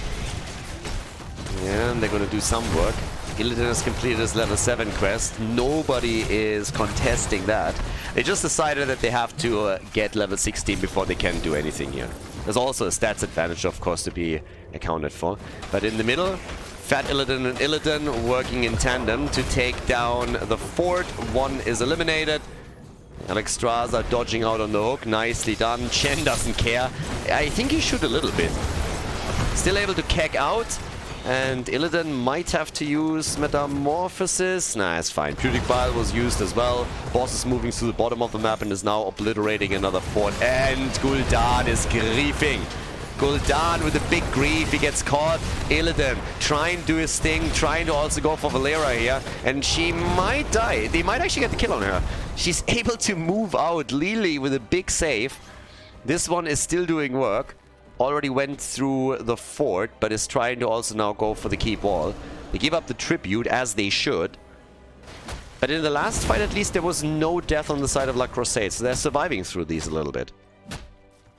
And they're going to do some work. Illidan has completed his level 7 quest. Nobody is contesting that. They just decided that they have to get level 16 before they can do anything here. There's also a stats advantage, of course, to be accounted for. But in the middle, Fat Illidan and Illidan working in tandem to take down the fort. 1 is eliminated. Alexstrasza dodging out on the hook. Nicely done. Chen doesn't care. I think he should a little bit. Still able to keg out. And Illidan might have to use Metamorphosis. Nah, it's fine. Putic Bile was used as well. Boss is moving to the bottom of the map and is now obliterating another fort. And Gul'dan is griefing. Gul'dan with a big grief, he gets caught. Illidan trying to do his thing, trying to also go for Valla here, and she might die. They might actually get the kill on her. She's able to move out. Lili with a big save. This one is still doing work. Already went through the fort, but is trying to also now go for the keep wall. They give up the tribute, as they should. But in the last fight, at least, there was no death on the side of La Croissade, so they're surviving through these a little bit.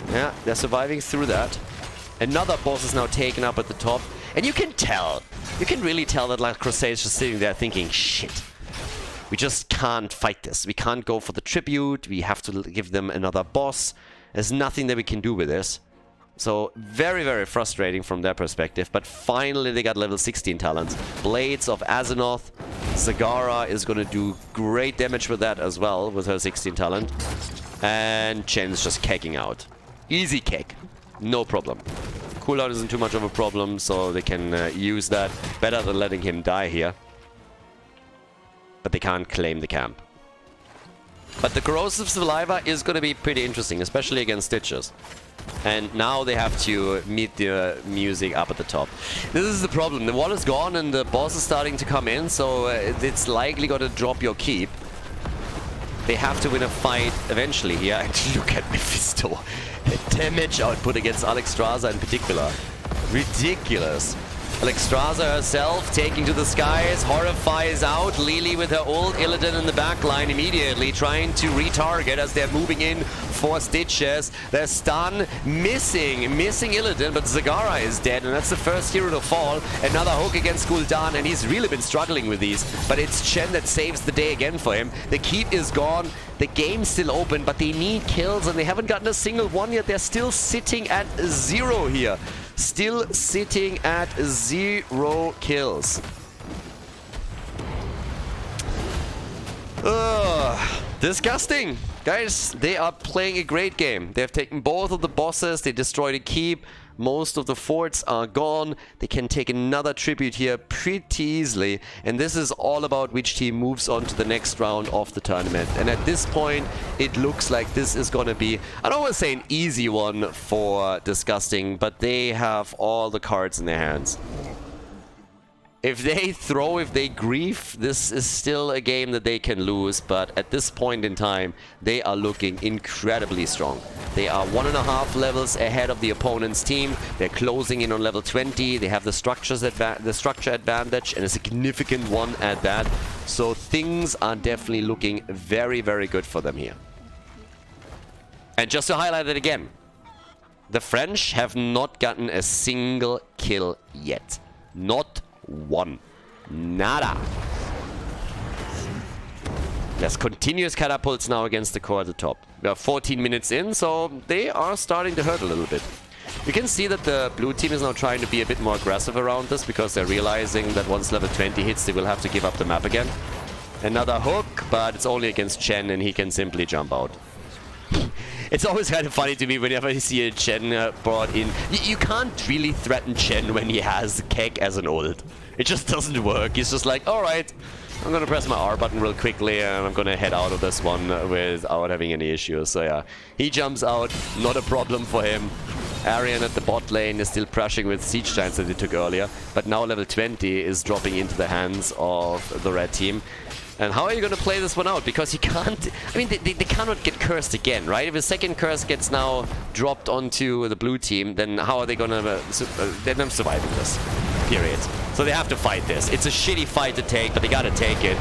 Yeah, they're surviving through that. Another boss is now taken up at the top. And you can tell. You can really tell that La Croissade is just sitting there thinking, shit. We just can't fight this. We can't go for the tribute. We have to give them another boss. There's nothing that we can do with this. So, very, very frustrating from their perspective. But finally they got level 16 talents. Blades of Azeroth. Zagara is going to do great damage with that as well, with her 16 talent. And Chen's just kegging out. Easy keg. No problem. Cooldown isn't too much of a problem, so they can use that. Better than letting him die here. But they can't claim the camp. But the Corrosive Saliva is going to be pretty interesting, especially against Stitches. And now they have to meet the music up at the top. This is the problem. The wall is gone and the boss is starting to come in, so it's likely going to drop your keep. They have to win a fight eventually here. And look at Mephisto. The damage output against Alexstrasza in particular. Ridiculous. Alexstrasza herself taking to the skies, horrifies out. Lili with her ult, Illidan in the backline immediately trying to retarget as they're moving in for Stitches. They're stun, missing Illidan, but Zagara is dead, and that's the first hero to fall. Another hook against Gul'dan, and he's really been struggling with these, but it's Chen that saves the day again for him. The keep is gone, the game's still open, but they need kills, and they haven't gotten a single one yet. They're still sitting at 0 here. Still sitting at 0 kills. Disgusting. Guys, they are playing a great game. They have taken both of the bosses, they destroyed a keep, most of the forts are gone. They can take another tribute here pretty easily. And this is all about which team moves on to the next round of the tournament. And at this point, it looks like this is going to be, I don't want to say an easy one for Disgusting, but they have all the cards in their hands. If they throw, if they grief, this is still a game that they can lose, but at this point in time, they are looking incredibly strong. They are 1.5 levels ahead of the opponent's team. They're closing in on level 20. They have the structure advantage, and a significant one at that. So things are definitely looking very, very good for them here. And just to highlight it again, the French have not gotten a single kill yet. Not one. Nada. There's continuous catapults now against the core at the top. We are 14 minutes in, so they are starting to hurt a little bit. You can see that the blue team is now trying to be a bit more aggressive around this because they're realizing that once level 20 hits, they will have to give up the map again. Another hook, but it's only against Chen and he can simply jump out. It's always kind of funny to me whenever you see a Chen brought in. You can't really threaten Chen when he has Kek as an ult. It just doesn't work. He's just like, alright, I'm gonna press my R button real quickly and I'm gonna head out of this one without having any issues. So yeah, he jumps out, not a problem for him. Arian at the bot lane is still pressing with Siege Giants that he took earlier, but now level 20 is dropping into the hands of the red team. And how are you going to play this one out? Because you can't... I mean, they cannot get cursed again, right? If a second curse gets now dropped onto the blue team, then how are they going to... they're not surviving this. Period. So they have to fight this. It's a shitty fight to take, but they got to take it.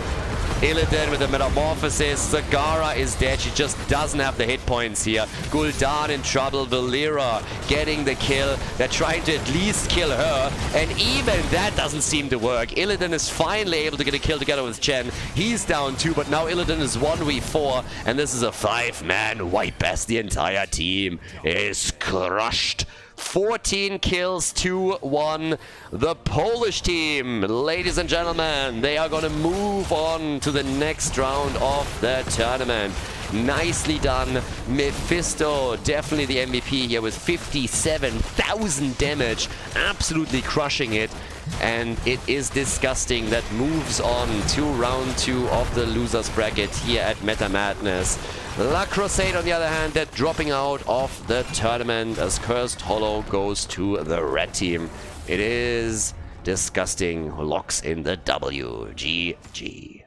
Illidan with the Metamorphosis. Zagara is dead. She just doesn't have the hit points here. Gul'dan in trouble. Valera getting the kill. They're trying to at least kill her. And even that doesn't seem to work. Illidan is finally able to get a kill together with Chen. He's down too, but now Illidan is 1v4. And this is a 5-man wipe as the entire team is crushed. 14 kills to 1. The Polish team, ladies and gentlemen, they are going to move on to the next round of the tournament. Nicely done. Mephisto, definitely the MVP here with 57,000 damage. Absolutely crushing it. And it is Disgusting that moves on to round 2 of the losers bracket here at Meta Madness. La Croissade, on the other hand, they're dropping out of the tournament as Cursed Hollow goes to the red team. It is Disgusting who locks in the W. GG.